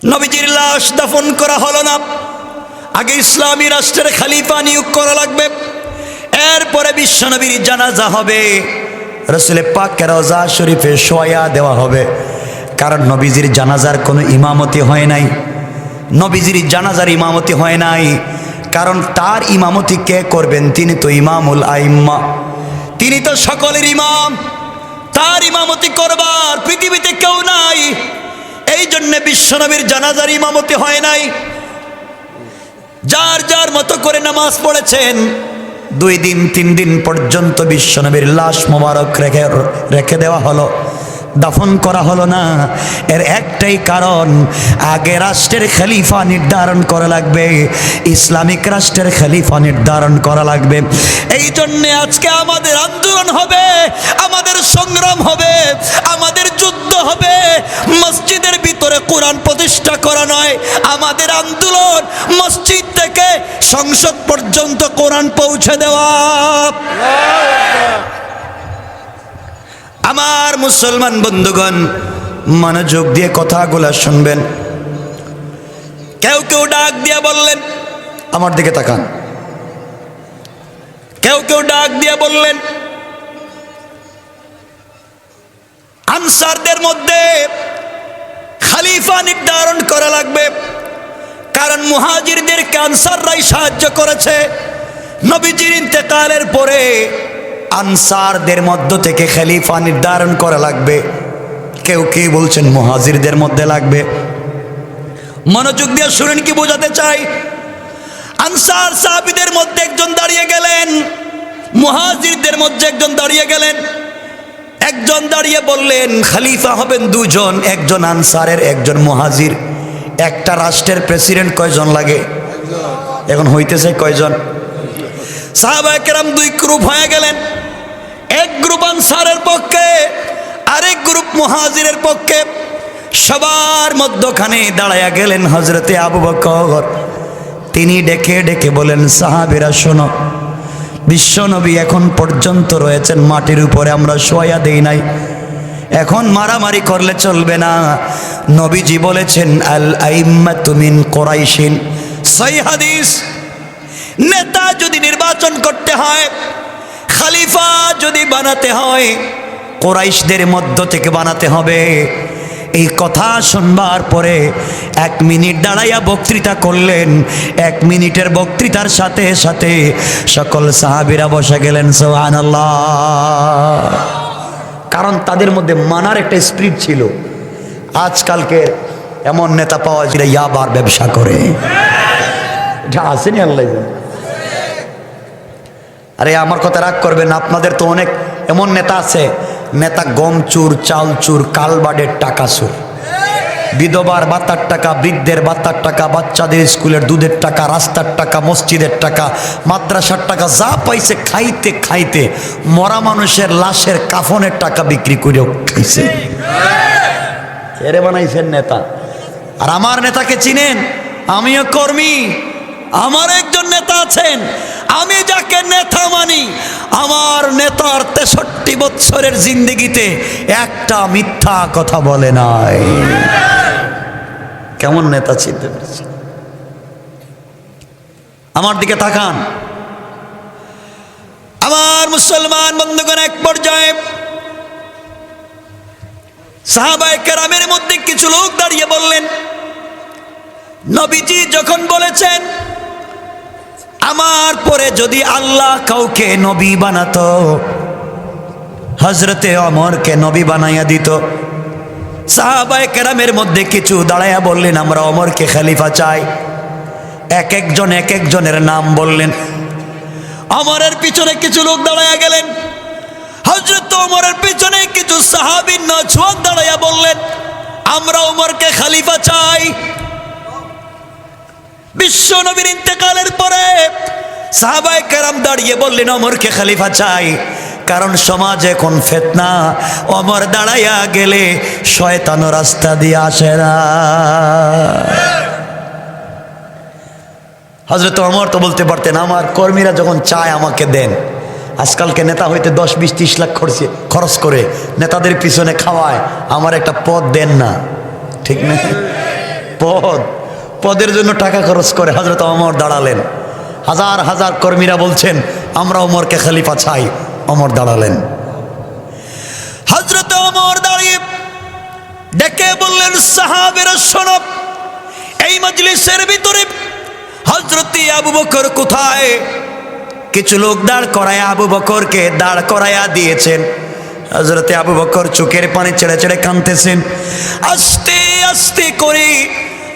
নবীজির লাশ দাফন করা হলো না, আগে ইসলামী রাষ্ট্রের খলিফা নিয়োগ করা লাগবে, এরপরে বিশ্বনবীর জানাজা হবে, রাসূল পাকের রওজা শরীফে শোয়া দেওয়া হবে। কারণ নবীজির জানাজার কোনো ইমামতি হয় নাই, নবীজির জানাজার ইমামতি হয় নাই, কারণ তার ইমামতি কে করবেন? তিনি তো ইমামুল আইম্মা, তিনি তো সকলের ইমাম, তার ইমামতি করবার পৃথিবীতে কেউ নাই। এই জন্য বিশ্বনবীর জানাজার ইমামতি হয় নাই। যার যার মতো করে নামাজ পড়েছেন, 2 দিন 3 দিন পর্যন্ত বিশ্বনবীর লাশ মোবারক রেখে দেওয়া হলো, দাফন করা হলো না। এর একটাই কারণ, আগে রাষ্ট্রের খলিফা নির্ধারণ করা লাগবে, ইসলামিক রাষ্ট্রের খলিফা নির্ধারণ করা লাগবে। এই জন্যে আজকে আমাদের আন্দোলন হবে, আমাদের সংগ্রাম হবে, আমাদের যুদ্ধ হবে। মসজিদের ভিতরে কোরআন প্রতিষ্ঠা করা নয়, আমাদের আন্দোলন মসজিদ থেকে সংসদ পর্যন্ত কোরআন পৌঁছে দেওয়া। আমার মুসলমান বন্ধুগণ, মনোযোগ দিয়ে কথাগুলো শুনবেন। কেউ কেউ ডাক দিয়ে বললেন, আমার দিকে তাকান, কেউ কেউ ডাক দিয়ে বললেন আনসারদের মধ্যে খলিফা নির্ধারণ করা লাগবে, কারণ মুহাজিরদেরকে আনসাররাই সাহায্য করেছে। নবীজির ইন্তেকালের পরে আনসারদের মধ্য থেকে খলিফা নির্ধারণ করা লাগবে। কেউ কেউ বলছেন মুহাজিরদের মধ্যে লাগবে। মনোযোগ দিয়ে শুনেন কি বোঝাতে চাই। আনসার সাহাবীদের মধ্যে একজন দাঁড়িয়ে গেলেন, মুহাজিরদের মধ্যে একজন দাঁড়িয়ে গেলেন। একজন দাঁড়িয়ে বললেন খলিফা হবেন 2 জন, একজন আনসারের একজন মুহাজির। একটা রাষ্ট্রের প্রেসিডেন্ট কয়জন লাগে? এখন হইতেছে কয়জন? সাহাবায়ে কেরাম 2 গ্রুপ হয়ে গেলেন, এক গ্রুপ আনসারের পক্ষে, আরেক গ্রুপ মুহাজিরের পক্ষে। সবার মধ্যখানে দাঁড়ায়া গেলেন হযরতে আবু বকর। তিনি ডেকে ডেকে বলেন, সাহাবীরা শোনো, বিশ্বনবী এখন পর্যন্ত রয়েছেন মাটির উপরে, আমরা শোয়া দেই নাই, এখন মারামারি করলে চলবে না। নবীজি বলেছেন আল আইম্মাতু মিন কুরাইশিন, সহিহ হাদিস। নেতা যদি নির্বাচন করতে হয়, খলিফা যদি বানাতে হয়, কুরাইশদের মধ্য থেকে বানাতে হবে। এই কথা শুনবার পরে 1 মিনিট দাঁড়াইয়া বক্তৃতা করলেন। 1 মিনিটের বক্তৃতার সাথে সাথে সকল সাহাবীরা বসে গেলেন, সুবহানাল্লাহ। কারণ তাদের মধ্যে মানার একটা স্পিরিট ছিল। আজকালকে এমন নেতা পাওয়া যায় ইয়াবার ব্যবসা করে, এটা আসেনি আল্লাহ জানে। আরে আমার কথা রাগ করবেন, আপনাদের তো অনেক এমন নেতা আছে, নেতা গম চুর, চাল চুর, কালবাডের টাকা চুর, বিধবার ভাতার টাকা, বৃদ্ধের ভাতার টাকা, বাচ্চাদের স্কুলের দুধের টাকা, রাস্তার টাকা, মসজিদের টাকা, মাদ্রাসার টাকা, যা পাইছে খাইতে খাইতে মরা মানুষের লাশের কাফনের টাকা বিক্রি করেও খাইছে। এরে বানাইছেন নেতা। আর আমার নেতাকে চিনেন? আমিও কর্মী, আমার একজন নেতা আছেন, আমি যাকে নেতা মানি, আমার নেতার 63 বছরের জিন্দেগিতে একটা মিথ্যা কথা বলে নাই। কেমন নেতা চিনতে পেরেছি? আমার দিকে তাকান। আমার মুসলমান বন্ধুগণ, এক পর্যায়ে সাহাবায়ে কেরামের মধ্যে কিছু লোক দাঁড়িয়ে বললেন, নবীজি যখন বলেছেন আমার পরে যদি আল্লাহ কাউকে নবী বানাতো, হযরতে ওমরকে নবী বানাইয়া দিত। সাহাবায়ে কেরামের মধ্যে কিছু দাঁড়াইয়া বললেন, আমরা ওমরকে খলিফা চাই। এক একজনের নাম বললেন। ওমরের পিছনে কিছু লোক দাঁড়াইয়া গেলেন। হযরত ওমরের পিছনে কিছু সাহাবী নওজওয়ান দাঁড়াইয়া বললেন, আমরা ওমরকে খলিফা চাই। বিশ্ব নবীর ইন্তেকালের পরে সাহাবায়ে কেরাম দাঁড়িয়ে বললেন, ওমরকে খলিফা চাই। কারণ সমাজে এখন ফিতনা, ওমর দাঁড়াইয়া গেলে শয়তান রাস্তা দিয়ে আসে না। হযরত ওমর তো বলতে পারতেন, আমার কর্মীরা যখন চায় আমাকে দেন। আজকালকে নেতা হইতে 10, 20, 30 লাখ খরচ করে নেতাদের পিছনে খাওয়ায়, আমার একটা পদ দেন না, ঠিক না? পদ পদের জন্য টাকা খরচ করে হযরত ওমর দাঁড়ালেন। হাজার হাজার কর্মীরা বলছেন আমরা ওমরকে খলিফা চাই, ওমর দাঁড়ালেন। হযরত ওমর দাঁড়িয়ে ডেকে বললেন, সাহাবীরা শোনো, এই মজলিসের ভিতরে হযরত আবু বকর কোথায়? কিছু লোক দাঁড় করায় আবু বকরকে দাঁড় করায়া দিয়েছেন। হযরত আবু বকর চোখের পানি ছেড়ে ছেড়ে কাঁদতেছেন। আস্তে আস্তে করে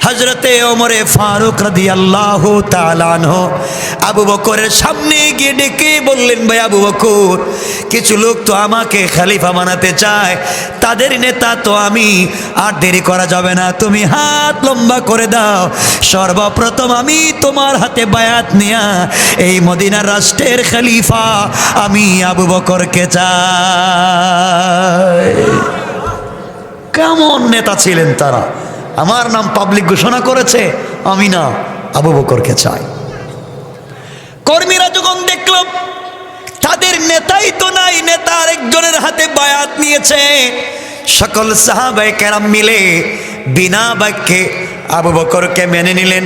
হযরতে ওমরে ফারুক রাদিয়াল্লাহু তাআলা আনহু আবু বকরের সামনে গিয়ে ডেকে বললেন, ভাই আবু বকর, কিছু লোক তো আমাকে খলিফা বানাতে চায়, তাদের নেতা তো আমি, আর দেরি করা যাবে না, তুমি হাত লম্বা করে দাও। সর্বপ্রথম আমি তোমার হাতে বায়াত নিয়া এই মদিনার রাষ্ট্রের খলিফা আমি আবু বকরকে চাই। কেমন নেতা ছিলেন তারা! আমার নাম পাবলিক ঘোষণা করেছে, আমি না, আবু বকরকে চাই। কর্মীরা যখন দেখল তাদের নেতাই তো নাই, নেতা আরেকজনের হাতে বায়াত নিয়েছে, সকল সাহাবায়ে কেরাম মিলে বিনা বাক্যে আবু বকরকে মেনে নিলেন।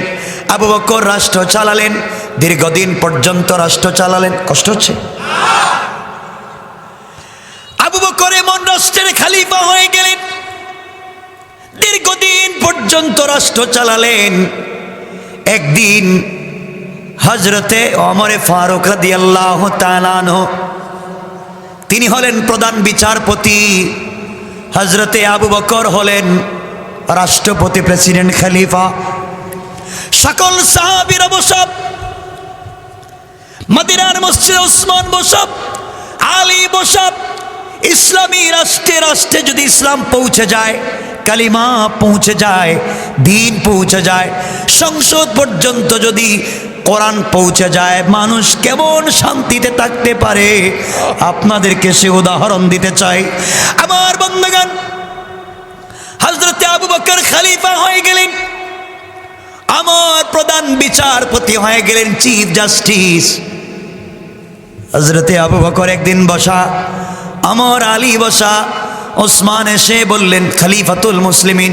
আবু বকর রাষ্ট্র চালালেন, দীর্ঘদিন পর্যন্ত রাষ্ট্র চালালেন। কষ্ট হচ্ছে? আবু বকর এমন রাষ্ট্রের খলিফা হয়ে গেলেন, দীর্ঘদিন পর্যন্ত রাষ্ট্র চালালেন। একদিন হযরতে ওমর ফারুক রাদিয়াল্লাহু তাআলা আনহু, তিনি হলেন প্রধান বিচারপতি, হযরতে আবু বকর হলেন রাষ্ট্রপতি, প্রেসিডেন্ট, খলিফা। সকল সাহাবীরা বসব, মদিনার মসজিদে ওসমান বসব, আলী বসব। ইসলামী রাষ্ট্রে রাষ্ট্রে যদি ইসলাম পৌঁছে যায়, কালিমা পৌঁছে যায়, দ্বীন পৌঁছে যায়, সংসদ পর্যন্ত যদি কোরআন পৌঁছে যায়, মানুষ কেমন শান্তিতে থাকতে পারে আপনাদেরকে সে উদাহরণ দিতে চাই। আমার বন্ধুগণ, হযরত আবু বকর খলিফা হয়ে গেলেন, আমার প্রধান বিচারপতি হয়ে গেলেন, চিফ জাস্টিস। হযরত আবু বকর একদিন বসা, আমার আলী বসা, ওসমান এসে বললেন, খলিফাতুল মুসলিমিন,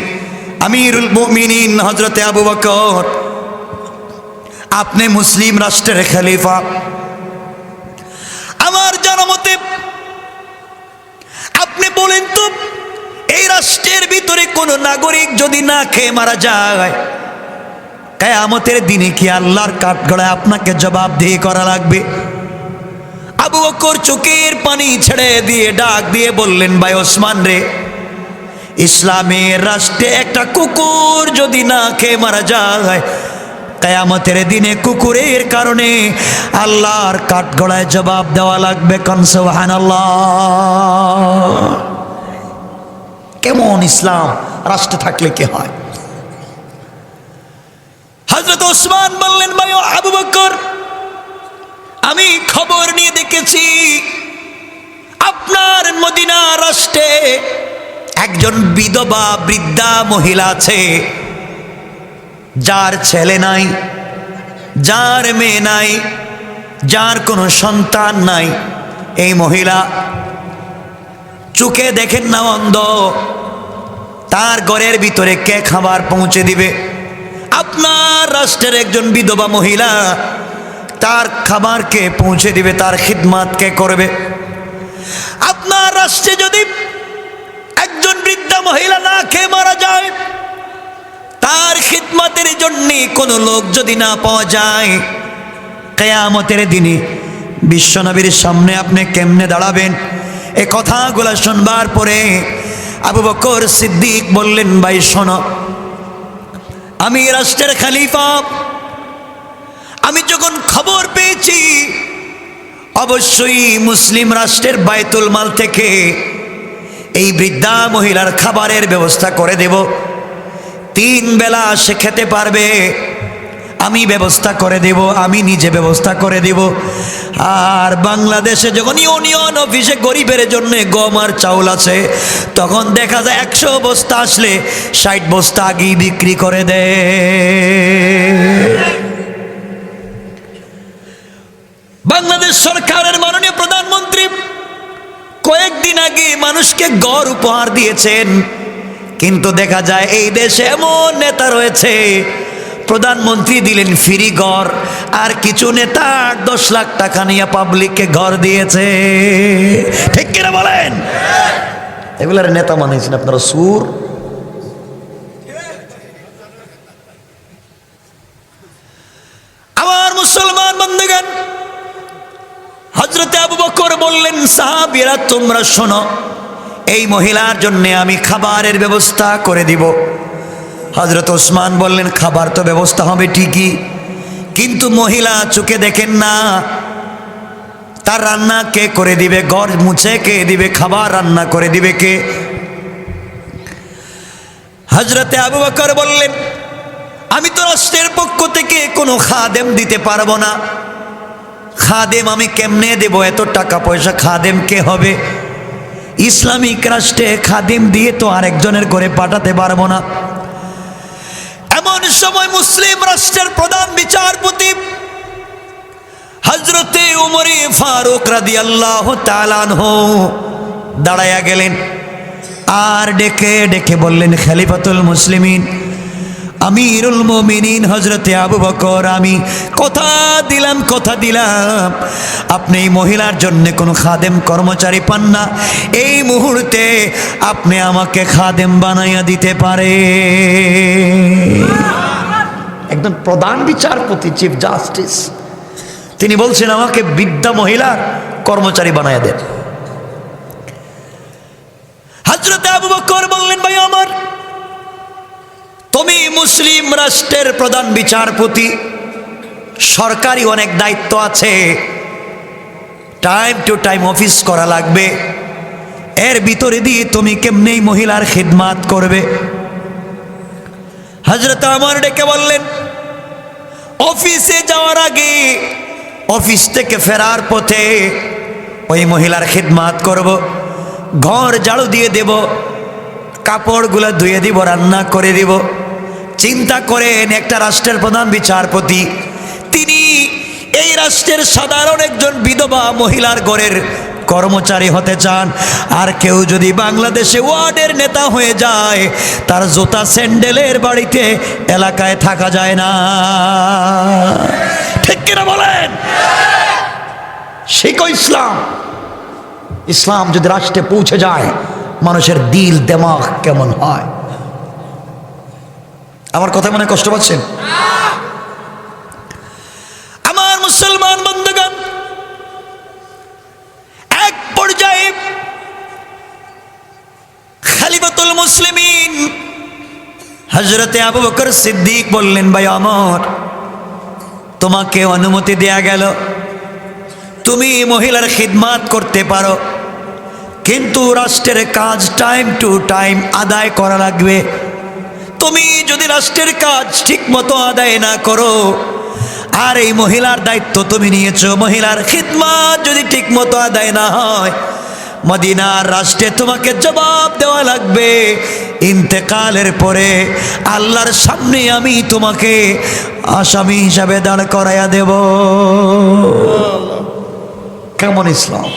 আমিরুল মুমিনিন হযরত আবু বকর, আপনি মুসলিম রাষ্ট্রের খলিফা। আমার জানামতে আপনি বলেন তো, এই রাষ্ট্রের ভিতরে কোন নাগরিক যদি না খেয়ে মারা যায়, কিয়ামতের দিনে কি আল্লাহর কাঠগড়ায় আপনাকে জবাবদিহি করা লাগবে? আবু বকর চোখের পানি ছেড়ে দিয়ে ডাক দিয়ে বললেন, ভাই ওসমান রে, ইসলামের রাষ্ট্রে একটা কুকুর যদি না খেয়ে মারা যায়, কিয়ামতের দিনে কুকুরের কারণে আল্লাহর কাঠগড়ায় জবাব দেওয়া লাগবে। কোন সুবহানাল্লাহ! কেমন ইসলাম রাষ্ট্রে থাকলে কি হয়? হযরত ওসমান বললেন, ভাই আবু বকর, আমি খবর নিয়ে দেখেছি আপনার মদিনা রাষ্ট্রে একজন বিধবা বৃদ্ধা মহিলা আছে, যার ছেলে নাই, যার মেয়ে নাই, যার কোনো সন্তান নাই। এই মহিলা চোখে দেখেন না, অন্ধ। তার ঘরের ভিতরে কে খাবার পৌঁছে দিবে? আপনার রাষ্ট্রের একজন বিধবা মহিলা, তার খাবার কে পৌঁছে দিবে? তার খিদমত কে করবে? আপনার রাষ্ট্রে যদি একজন বৃদ্ধা মহিলা না খেয়ে মারা যায়, তার খিদমতের জন্য কোনো লোক যদি না পাওয়া যায়, কিয়ামতের দিনে বিশ্বনবীর সামনে আপনি কেমনে দাঁড়াবেন? এই কথাগুলো শুনবার পরে আবু বকর সিদ্দিক বললেন, ভাই শোনো, আমি রাষ্ট্রের খলিফা, আমি যখন খবর পেয়েছি অবশ্যই মুসলিম রাষ্ট্রের বাইতুল মাল থেকে এই বৃদ্ধা মহিলার খাবারের ব্যবস্থা করে দেব। 3 বেলা সে খেতে পারবে, আমি ব্যবস্থা করে দেব, আমি নিজে ব্যবস্থা করে দেব। আর বাংলাদেশে যখন ইউনিয়ন অফিসে গরিবের জন্য গম আর চাউল আছে, তখন দেখা যায় 100 বস্তা আসলে 60 বস্তা আগেই বিক্রি করে দেয়। বাংলাদেশ সরকারের মাননীয় প্রধানমন্ত্রী কয়েকদিন আগে মানুষকে গড় উপহার দিয়েছেন, কিন্তু দেখা যায় এই দেশে এমন নেতা রয়েছে প্রধানমন্ত্রী দিলেন ফ্রি ঘর, আর কিছু নেতা 8-10 লাখ টাকা নিয়ে পাবলিককে ঘর দিয়েছে। ঠিক কিনা বলেন? এগুলার নেতা মানেছেন আপনারা সুর। আমার মুসলমান বন্ধুগণ, হযরতে আবু বকর বললেন, সাহাবীরা তোমরা শোনো, এই মহিলার জন্য আমি খাবারের ব্যবস্থা করে দিব। হযরত ওসমান বললেন, খাবার তো ব্যবস্থা হবে ঠিকই, কিন্তু মহিলা চোখে দেখেন না, তার রান্না কে করে দিবে? ঘর মুছে কে দিবে? খাবার রান্না করে দিবে কে? হযরতে আবু বকর বললেন, আমি তো রাষ্ট্রের পক্ষ থেকে কোনো খাদেম দিতে পারবো না। খাদেম আমি কেমনে দেব? এত টাকা পয়সা খাদেম কে হবে? ইসলামিক রাষ্ট্রে খাদেম দিয়ে তো আরেকজনের ঘরে পাঠাতে পারবো না। এমন সময় মুসলিম রাষ্ট্রের প্রধান বিচারপতি হযরতে উমর ফারুক রাদিয়াল্লাহু তাআলা আনহু দাঁড়ায়া গেলেন, আর ডেকে ডেকে বললেন, খলিফাতুল মুসলিমিন, আমিরুল মুমিনিন হযরতে আবু বকর, আমি কথা দিলাম আপনি এই মহিলার জন্য কোনো খাদেম কর্মচারী পান না, এই মুহূর্তে আপনি আমাকে খাদেম বানাইয়া দিতে পারে। একজন প্রধান বিচারপতি, চিফ জাস্টিস, তিনি বলছেন আমাকে বৃদ্ধা মহিলার কর্মচারী বানাইয়া দেন। হযরতে আবু বকর বললেন, ভাই আমার, তুমি মুসলিম রাষ্ট্রের প্রধান বিচারপতি, সরকারি অনেক দায়িত্ব আছে, টাইম টু টাইম অফিস করা লাগবে, এর ভিতরে দিয়ে তুমি কেমনে মহিলার খিদমাত করবে? হযরত ওমর ডেকে বললেন, অফিসে যাওয়ার আগে, অফিস থেকে ফেরার পথে ওই মহিলার খিদমাত করব, ঘর ঝাড়ু দিয়ে দেব, কাপড়গুলো ধুয়ে দিব, রান্না করে দিব। চিন্তা করেন, একটা রাষ্ট্রের প্রধান বিচারপতি, তিনি এই রাষ্ট্রের সাধারণ একজন বিধবা মহিলার ঘরের কর্মচারী হতে চান। আর কেউ যদি বাংলাদেশে ওয়ার্ডের নেতা হয়ে যায়, তার জুতা স্যান্ডেলের বাড়িতে এলাকায় থাকা যায় না। ঠিক কিনা বলেন? শিখো ইসলাম। ইসলাম যদি রাষ্ট্রে পৌঁছে যায়, মানুষের দিল দেমাগ কেমন হয়। আমার কথা মনে কষ্ট পাচ্ছেন? আমার মুসলমান বন্ধুগণ, এক পর্যায়ে খলিফাতুল মুসলিমিন হযরতে আবু বকর সিদ্দিক বললেন, ভাই আমার, তোমাকে অনুমতি দেয়া গেল, তুমি মহিলার খিদমাত করতে পারো, কিন্তু রাষ্ট্রের কাজ টাইম টু টাইম আদায় করা লাগবে। তুমি যদি রাষ্ট্রের কাজ ঠিক মতো আদায় না করো, আর এই মহিলার দায়িত্ব তুমি নিয়েছো, মহিলার খিদমাত যদি ঠিক মতো আদায় না হয়, মদিনার রাষ্ট্রে তোমাকে জবাব দেওয়া লাগবে। ইন্তেকালের পরে আল্লাহর সামনে আমি তোমাকে আসামি হিসাবে দাঁড় করাইয়া দেব। কেমন ইসলাম!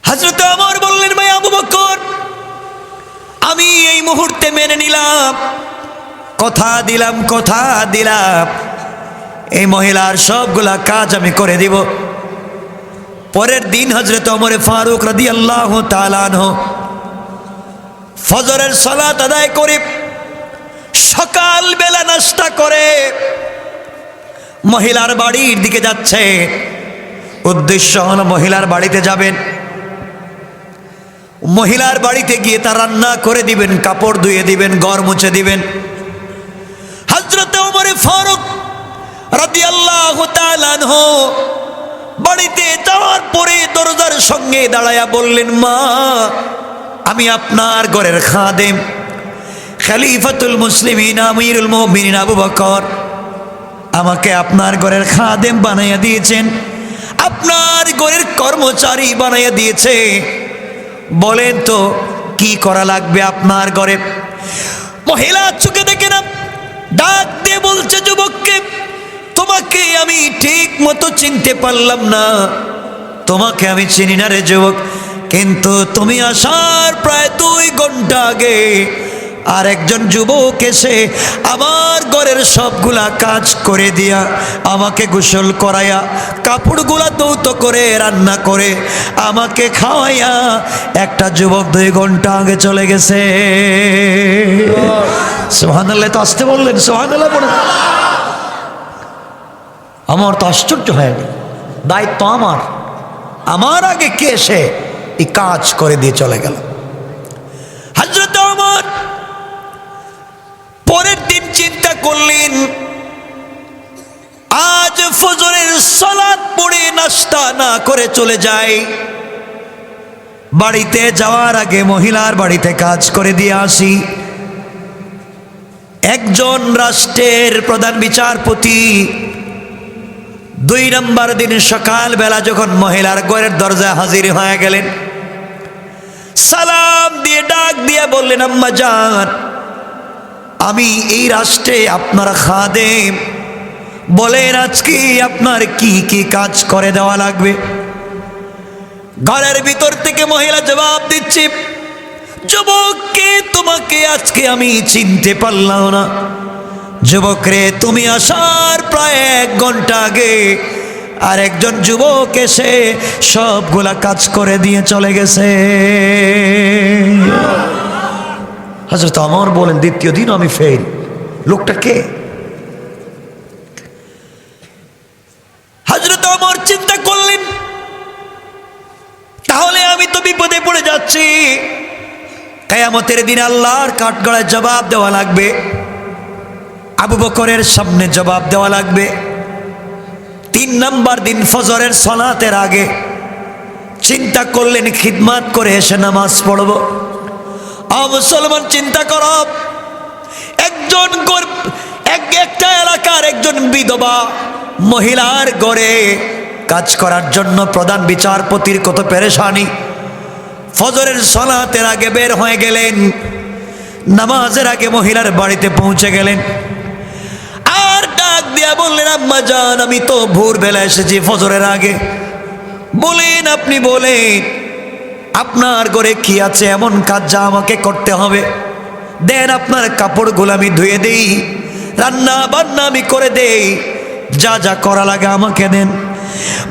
হযরত ওমর বললেন, ভাই আবু বকর, আমি এই মুহূর্তে মেনে নিলাম, কথা দিলাম, এই মহিলার সবগুলা কাজ আমি করে দিব। পরের দিন হযরত ওমর ফারুক রাদিয়াল্লাহু তাআলা আনহু ফজরের সালাত আদায় করে সকাল বেলা নাস্তা করে মহিলার বাড়ির দিকে যাচ্ছে। উদ্দেশ্য হলো মহিলার বাড়িতে যাবেন, মহিলার বাড়িতে গিয়ে তার রান্না করে দিবেন, কাপড় ধুয়ে দিবেন, ঘর মুছে দিবেন। হযরত ওমর ফারুক রাদিয়াল্লাহু তাআলা আনহু বাড়িতে যাওয়ার পরে দরজার সঙ্গে দাঁড়ায়া বললেন, মা, আমি আপনার ঘরের খাদেম, খলিফাতুল মুসলিমিন আমিরুল মুমিনিন আবু বকর আমাকে আপনার ঘরের খাদেম বানাইয়া দিয়েছেন, আপনার ঘরের কর্মচারী বানাইয়া দিয়েছে। বলেন তো কি করা লাগবে আপনার ঘরে? মহিলা চোখে দেখে না, ডাক দিয়ে বলছে, যুবককে, তোমাকে আমি ঠিক মতো চিনতে পারলাম না, তোমাকে আমি চিনি না রে যুবক, কিন্তু তুমি আসার প্রায় 2 ঘন্টা আগে আর একজন যুবক এসে আমার ঘরের সবগুলা কাজ করে দিয়া আমাকে গোসল করাইয়া কাপড়গুলা ধৌত করে রান্না করে আমাকে খাওয়াইয়া একটা যুবক 2 ঘন্টা আগে চলে গেছে। সুবহানাল্লাহ। তো আসতে বললেন, সুবহানাল্লাহ বলেন। আমার তো আশ্চর্য হয়ে গেল, দায়িত্ব আমার আগে কে এসে এই কাজ করে দিয়ে চলে গেল। হযরত ওমর পরের দিন চিন্তা করলেন, আজ ফজরের সালাত পড়ে নাস্তা না করে চলে যাই, বাড়িতে যাওয়ার আগে মহিলার বাড়িতে কাজ করে দিয়ে আসি। একজন রাষ্ট্রের প্রধান বিচারপতি 2 নম্বর দিন সকালবেলা যখন মহিলার ঘরের দরজায় হাজির হয়ে গেলেন, সালাম দিয়ে ডাক দিয়ে বললেন, আম্মা জান, আমি এই রাষ্ট্রে আপনার খাদেম, বলেন আজকে আপনার কি কি কাজ করে দেওয়া লাগবে। ঘরের ভিতর থেকে মহিলা জবাব দিচ্ছে, যুবককে তোমাকে আজকে আমি চিনতে পারলাম না। যুবক রে, তুমি আসার প্রায় 1 ঘন্টা আগে আর একজন যুবক এসে সবগুলা কাজ করে দিয়ে চলে গেছে। হযরত ওমর বলেন, দ্বিতীয় দিন আমি ফেল। লোকটা কে? হযরত ওমর চিন্তা করলেন, তাহলে আমি তো বিপদে পড়ে যাচ্ছি। কিয়ামতের দিন আল্লাহর কাঠগড়ায় জবাব দেওয়া লাগবে, আবু বকরের সামনে জবাব দেওয়া লাগবে। 3 নম্বর দিন ফজরের সালাতের আগে চিন্তা করলেন, খিদমত করে এসে নামাজ পড়ব। মুসলমান, চিন্তা করো, একটা এলাকার একজন বিধবা মহিলার ঘরে কাজ করার জন্য প্রধান বিচারপতির কত পেরেশানি। ফজরের সালাতের আগে বের হয়ে গেলেন, নামাজের আগে মহিলার বাড়িতে পৌঁছে গেলেন, আর ডাক দিয়া বললেন, আম্মা জান, আমি তো ভোরবেলা এসেছি ফজরের আগে। বলেন, আপনি বলেন আপনার ঘরে কি আছে এমন কাজ যা আমাকে করতে হবে? দেন আপনার কাপড়গুলো আমি ধুয়ে দেই, রান্না বান্না আমি করে দেই, যা যা করা লাগে আমাকে দেন।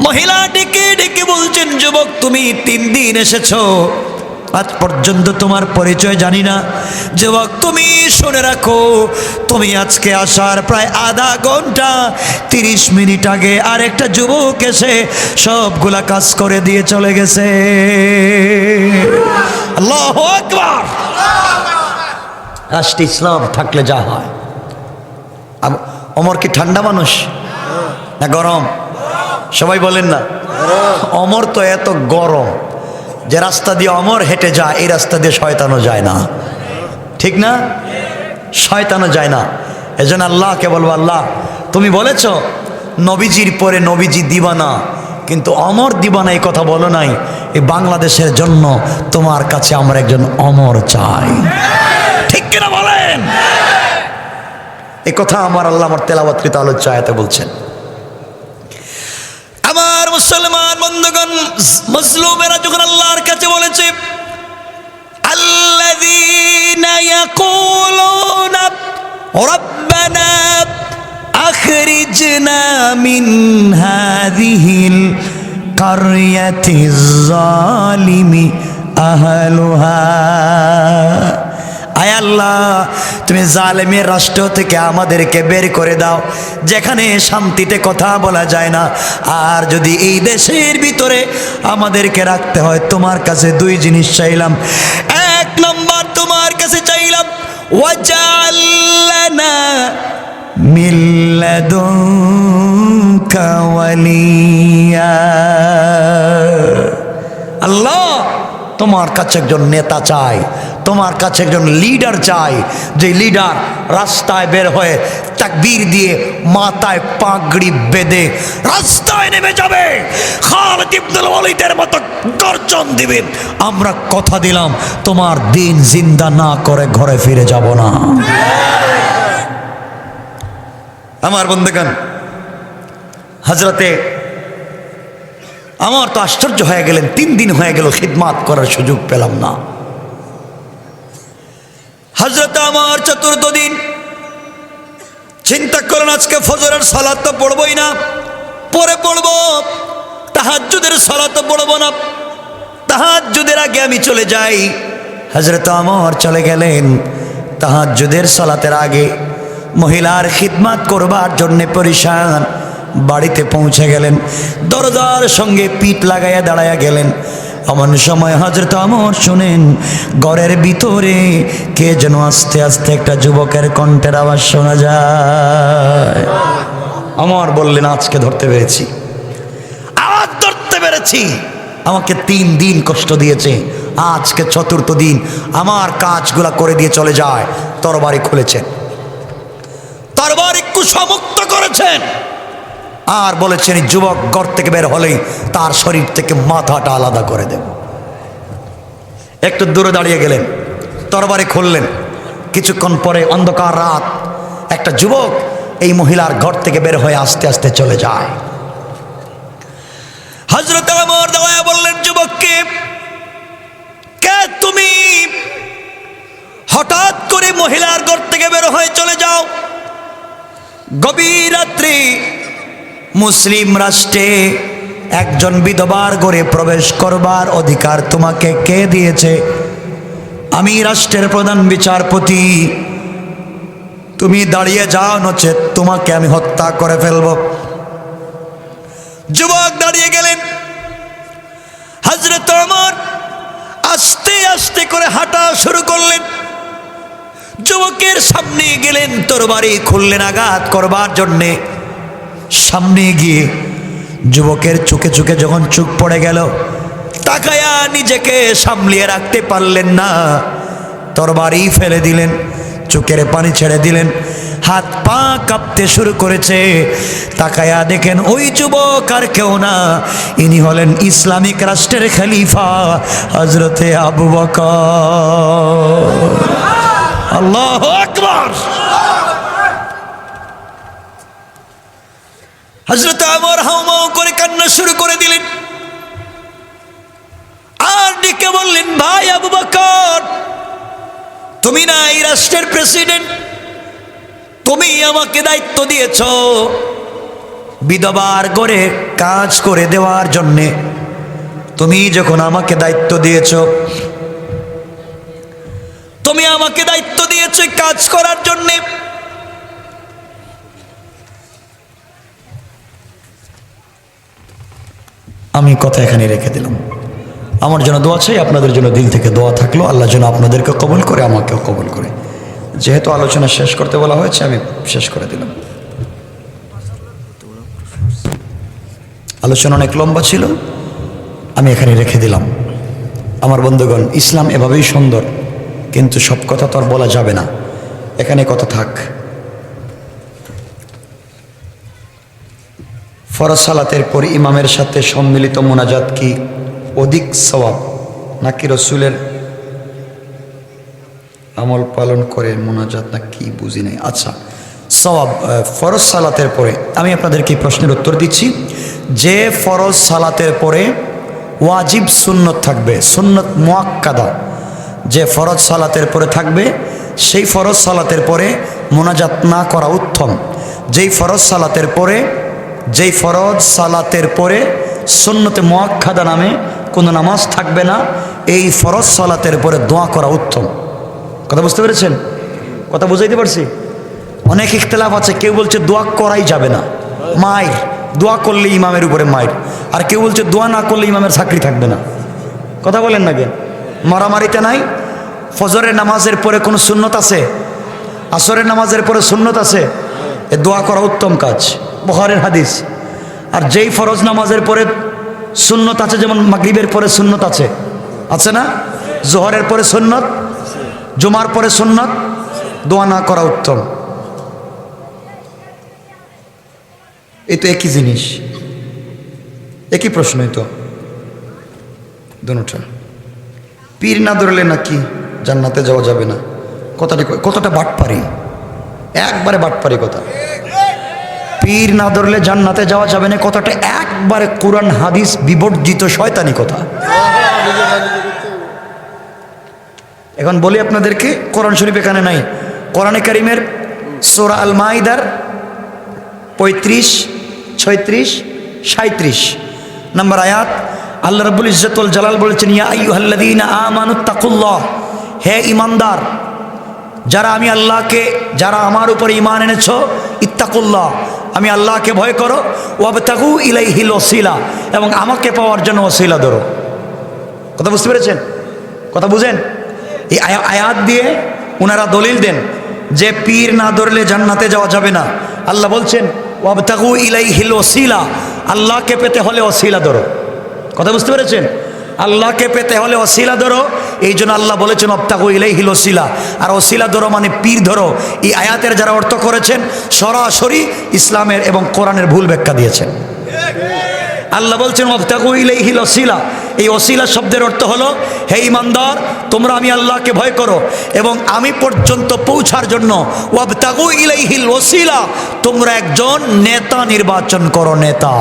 মহিলা ডেকে ডেকে বলছেন, যুবক, তুমি 3 দিন এসেছো, আজ পর্যন্ত তোমার পরিচয় জানি না। যুবক, তুমি শুনে রাখো, তুমি আজকে আসার প্রায় আধা ঘন্টা 30 মিনিট আগে আর একটা যুবক এসে সবগুলা কাজ করে দিয়ে চলে গেছে। আল্লাহু আকবার। রাষ্ট্র ইসলাম থাকলে যা হয়। ওমর কি ঠান্ডা মানুষ না গরম? সবাই বলেন না। ওমর তো এত গরম যে রাস্তা দিয়ে ওমর হেঁটে যায়, এই রাস্তা দিয়ে শয়তানও যায় না, ঠিক না? শয়তানও যায় না। এজন্য আল্লাহকে বলবো, আল্লাহ তুমি বলেছ নবীজির পরে নবীজি দিবানা, কিন্তু অমর দিবানা এই কথা বলো নাই। এই বাংলাদেশের জন্য তোমার কাছে আমরা একজন অমর চাই, ঠিক কিনা বলেন? এই কথা আমার আল্লাহ আমার তেলাওয়াতকৃত আলোচ্য আয়াতে বলছেন। আমার মুসলমান বন্ধুগণ, মুসলিমেরা যখন আল্লাহর কাছে বলেছে, আল্লাযীনা ইয়াকুলুনা রাব্বানা আখরিজনা মিন হাযিহিল কারয়াতিজ যালিমি আহলুহা। আয় আল্লাহ, তুমি জালেমের রাষ্ট্র থেকে আমাদেরকে বের করে দাও, যেখানে শান্তিতে কথা বলা যায় না। আর যদি এই দেশের ভিতরে আমাদেরকে রাখতে হয়, তোমার কাছে 2 জিনিস চাইলাম। 1 নম্বর, তোমার কাছে চাইলাম ওয়াজআল লানা মিন লাদুনকা ওয়ালিয়া। আল্লাহ, তোমার কাছে একজন নেতা চাই, তোমার কাছে একজন লিডার চাই, যে লিডার রাস্তায় বের হয়ে তাকবীর দিয়ে মাথায় পাগড়ি বেঁধে রাস্তায় নেমে যাবে, খালিদ ইবনুল ওয়ালিদের মতো গর্জন দিবে, আমরা কথা দিলাম তোমার দিন জিন্দা না করে ঘরে ফিরে যাব না। আমার বন্ধুগণ, হযরতে আমার তো আশ্চর্য হয়ে গেলেন, 3 দিন হয়ে গেল খিদমাত করার সুযোগ পেলাম না। হযরত আমার চতুর্থ দিন চিন্তা করলেন আজকে ফজরের সালাত তো পড়বই না, পরে পড়বো। তাহাজ্জুদের সালাত তো পড়বো না, তাহাজ্জুদের আগে আমি চলে যাই। হযরত ওমর চলে গেলেন তাহাজ্জুদের সালাতের আগে, মহিলার খিদমত করবার জন্য পরিশান। বাড়িতে পৌঁছে গেলেন, দরজার সঙ্গে পিঠ লাগাইয়া দাঁড়াইয়া গেলেন। এমন সময় হযরত ওমর শুনেন ঘরের ভিতরে কে যেন আস্তে আস্তে একটা যুবকের কণ্ঠের আওয়াজ শোনা যায়। ওমর বললেন আজকে ধরতে পেরেছি, আজ ধরতে পেরেছি। আমাকে 3 দিন কষ্ট দিয়েছে, আজকে চতুর্থ দিন আমার কাজগুলা করে দিয়ে চলে যায়। তরবারি খুলেছেন, তরবারি কুশমুক্ত করেছেন, আর বলেছেন যুবক ঘর থেকে বের হলেই তার শরীর থেকে মাথাটা আলাদা করে দেব। একটু দূরে দাঁড়িয়ে গেলেন, তরবারি খুললেন। কিছুক্ষণ পরে অন্ধকার রাত, একটা যুবক এই মহিলার ঘর থেকে বের হয়ে আস্তে আস্তে চলে যায়। হযরত ওমর দাঁড়ায়া বললেন যুবককে, কে তুমি? হঠাৎ করে মহিলার ঘর থেকে বের হয়ে চলে যাও। গভীর রাত্রি মুসলিম রাষ্ট্রে একজন বিধবার ঘরে প্রবেশ করবার অধিকার তোমাকে কে দিয়েছে? আমি রাষ্ট্রের প্রধান বিচারপতি। তুমি দাঁড়িয়ে যাও, নচেৎ তোমাকে আমি হত্যা করে ফেলব। যুবক দাঁড়িয়ে গেলেন। হযরত ওমর আস্তে আস্তে করে হাঁটা শুরু করলেন। যুবকের সামনে গেলেন, তরবারি খুললেন আঘাত করবার জন্যে। সামনে গিয়ে যুবকের চোখে চোখে যখন চোখ পড়ে গেল, তাকায়া নিজেকে সামলিয়ে রাখতে পারলেন না, তরবারি ফেলে দিলেন, চোখের পানি ছেড়ে দিলেন, হাত পা কাঁপতে শুরু করেছে। তাকায়া দেখেন ওই যুবক আর কেউ না, ইনি হলেন ইসলামিক রাষ্ট্রের খলিফা হযরতে আবু বকর। আল্লাহু আকবার। হযরত ওমর হাউমাউ করে কান্না শুরু করে দিলেন, আর ডেকে বললেন, ভাই আবু বকর, তুমি না এই রাষ্ট্রের প্রেসিডেন্ট, তুমি আমাকে দায়িত্ব দিয়েছ বিধবার ঘরে কাজ করে দেওয়ার জন্যে। তুমি যখন আমাকে দায়িত্ব দিয়েছ, তুমি আমাকে দায়িত্ব দিয়েছ কাজ করার জন্যে, আমি কথা এখানে রেখে দিলাম। আমার জন্য দোয়া চাই, আপনাদের জন্য দিল থেকে দোয়া থাকলো। আল্লাহ যেন আপনাদেরকে কবুল করে, আমাকেও কবুল করে। যেহেতু আলোচনা শেষ করতে বলা হয়েছে, আমি শেষ করে দিলাম। আলোচনা অনেক লম্বা ছিল, আমি এখানে রেখে দিলাম। আমার বন্ধুগণ, ইসলাম এভাবেই সুন্দর, কিন্তু সব কথা তো আর বলা যাবে না, এখানে কথা থাক। ফরজ সালাতের পর ইমামের সাথে সম্মিলিত মোনাজাত কি অধিক সওয়াব, নাকি রসুলের আমল পালন করে মোনাজাত, না কি বুঝি নাই। আচ্ছা, সওয়াব ফরজ সালাতের পরে, আমি আপনাদেরকে এই প্রশ্নের উত্তর দিচ্ছি। যে ফরজ সালাতের পরে ওয়াজিব সুন্নত থাকবে, সুন্নত মুআক্কাদা, যে ফরজ সালাতের পরে থাকবে, সেই ফরজ সালাতের পরে মোনাজাত না করা উত্তম। যেই ফরজ সালাতের পরে সুন্নতে মুআক্কাদা নামে কোনো নামাজ থাকবে না, এই ফরজ সালাতের পরে দোয়া করা উত্তম। কথা বুঝতে পেরেছেন? কথা বুঝাইতে পারছি? অনেক ইখতিলাফ আছে, কেউ বলছে দোয়া করাই যাবে না, মাইর, দোয়া করলে ইমামের উপরে মাইর। আর কেউ বলছে দোয়া না করলে ইমামের চাকরি থাকবে না। কথা বলেন না কেন? মারামারিতে নাই। ফজরের নামাজের পরে কোনো সুন্নত আছে? আসরের নামাজের পরে সুন্নত আছে? এ দোয়া করা উত্তম কাজ, বুখারীর হাদিস। আর যেই ফরজ নামাজের পরে সুন্নত আছে, যেমন মাগরিবের পরে সুন্নত আছে, আছে না? জোহরের পরে সুন্নত, জুমার পরে সুন্নত, দোয়া না করা উত্তম। এই তো একই জিনিস, একই প্রশ্নই তো দুটোটা। পীর না ধরলে নাকি জান্নাতে যাওয়া যাবে না, কতটা বাটপারি, একবারে বাটপারি কথা। পীর না ধরলে জান্নাতে যাওয়া যাবে না কথাটা একবারে কোরআন হাদিস বিবর্জিত শয়তানি কথা। এখন বলি আপনাদেরকে, কোরআন শরীফ এখানে নাই, কোরআনে কারিমের সূরা আল মাইদার 35, 36, 37 নম্বর আয়াত আল্লাহ রাব্বুল ইজ্জতুল জালাল বলেছেন, ইয়া আইয়ুহাল্লাযীনা আমানুত্তাকুল্লাহ, হে ঈমানদার যারা যারা আমার উপর ঈমান এনেছো, ইত্তাকুল্লাহ, আমি আল্লাহকে ভয় করো, ওয়াবতাগু ইলাইহিল ওসিলা, এবং আমাকে পাওয়ার জন্য ওসিলা ধরো। কথা বুঝতে পেরেছেন? কথা বুঝেন? এই আয়াত দিয়ে ওনারা দলিল দেন যে পীর না ধরলে জান্নাতে যাওয়া যাবে না। আল্লাহ বলছেন ওয়াবতাগু ইলাইহিল ওসিলা, আল্লাহকে পেতে হলে ওসিলা ধরো। কথা বুঝতে পেরেছেন? আল্লাহকে পেতে হলে ওসিলা ধরো, এই জন্য আল্লাহ বলেছেন ওয়াবতাগু ইলাইহিল ওসিলা। আর ওসিলা ধরো মানে পীর ধরো। এই আয়াতের যারা অর্থ করেছেন সরাসরি ইসলামের এবং কোরআনের ভুল ব্যাখ্যা দিয়েছেন। আল্লাহ বলছেন ওয়াবতাগু ইলাইহিল ওসিলা, এই ওসিলা শব্দের অর্থ হলো, হে ঈমানদার তোমরা আমি আল্লাহকে ভয় করো এবং আমি পর্যন্ত পৌঁছার জন্য ওয়াবতাগু ইলাইহিল ওসিলা, তোমরা একজন নেতা নির্বাচন করো। নেতা,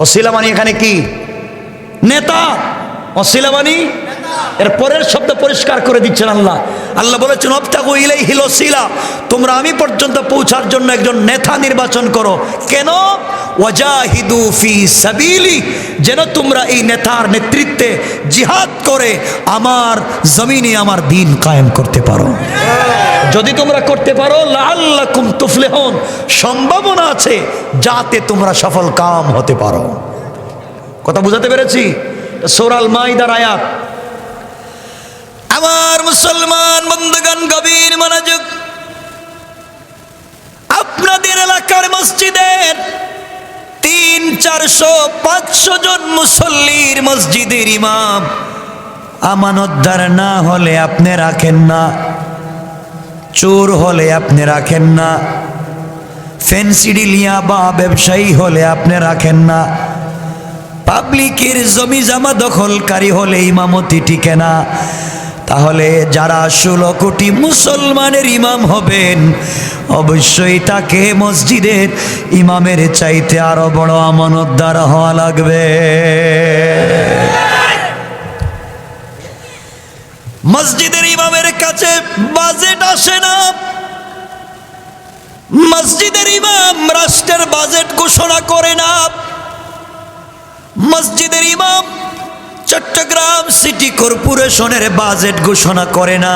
ওসিলা মানে এখানে কি? নেতা। ওসিলা মানে এর পরের শব্দ পরিষ্কার করে দিচ্ছেন আল্লাহ। আল্লাহ বলেছেন ওয়াবতাগু ইলাইহিল ওসিলা, তোমরা আমি পর্যন্ত পৌঁছার জন্য একজন নেতা নির্বাচন করো। কেন? ওয়াজাহিদু ফি সাবিলি, যেন তোমরা এই নেতার নেতৃত্বে জিহাদ করে আমার জমিনে আমার দ্বীন কায়েম করতে পারো। যদি তোমরা করতে পারো লাআল্লাকুম তুফলিহুন, সম্ভাবনা আছে যাতে তোমরা সফল কাম হতে পারো। কথা বুঝাতে পেরেছি? সূরা আল মাইদার আয়াত। আমার মুসলমান বন্ধুগণ গভীর মনোযোগ, আপনাদের এলাকার মসজিদের 300, 400, 500 জন মুসল্লির মসজিদের ইমাম আমানতদার না হলে আপনি রাখেন না, চোর হলে আপনি রাখেন না, ফেন্সিডিলিয়া বা ব্যবসায়ী হলে আপনি রাখেন না, পাবলিকের জমি জমা দখলকারী হলে ইমামতি টিকে না। তাহলে যারা 16 কোটি মুসলমানের ইমাম হবেন অবশ্যই তাকে মসজিদের ইমামের চাইতে আরো বড় আমানতদার হওয়া লাগবে। মসজিদের ইমামের কাছে বাজেট আসে না, মসজিদের ইমাম রাষ্ট্রের বাজেট ঘোষণা করে না, মসজিদের ইমাম চট্টগ্রাম সিটি কর্পোরেশনের বাজেট ঘোষণা করে না,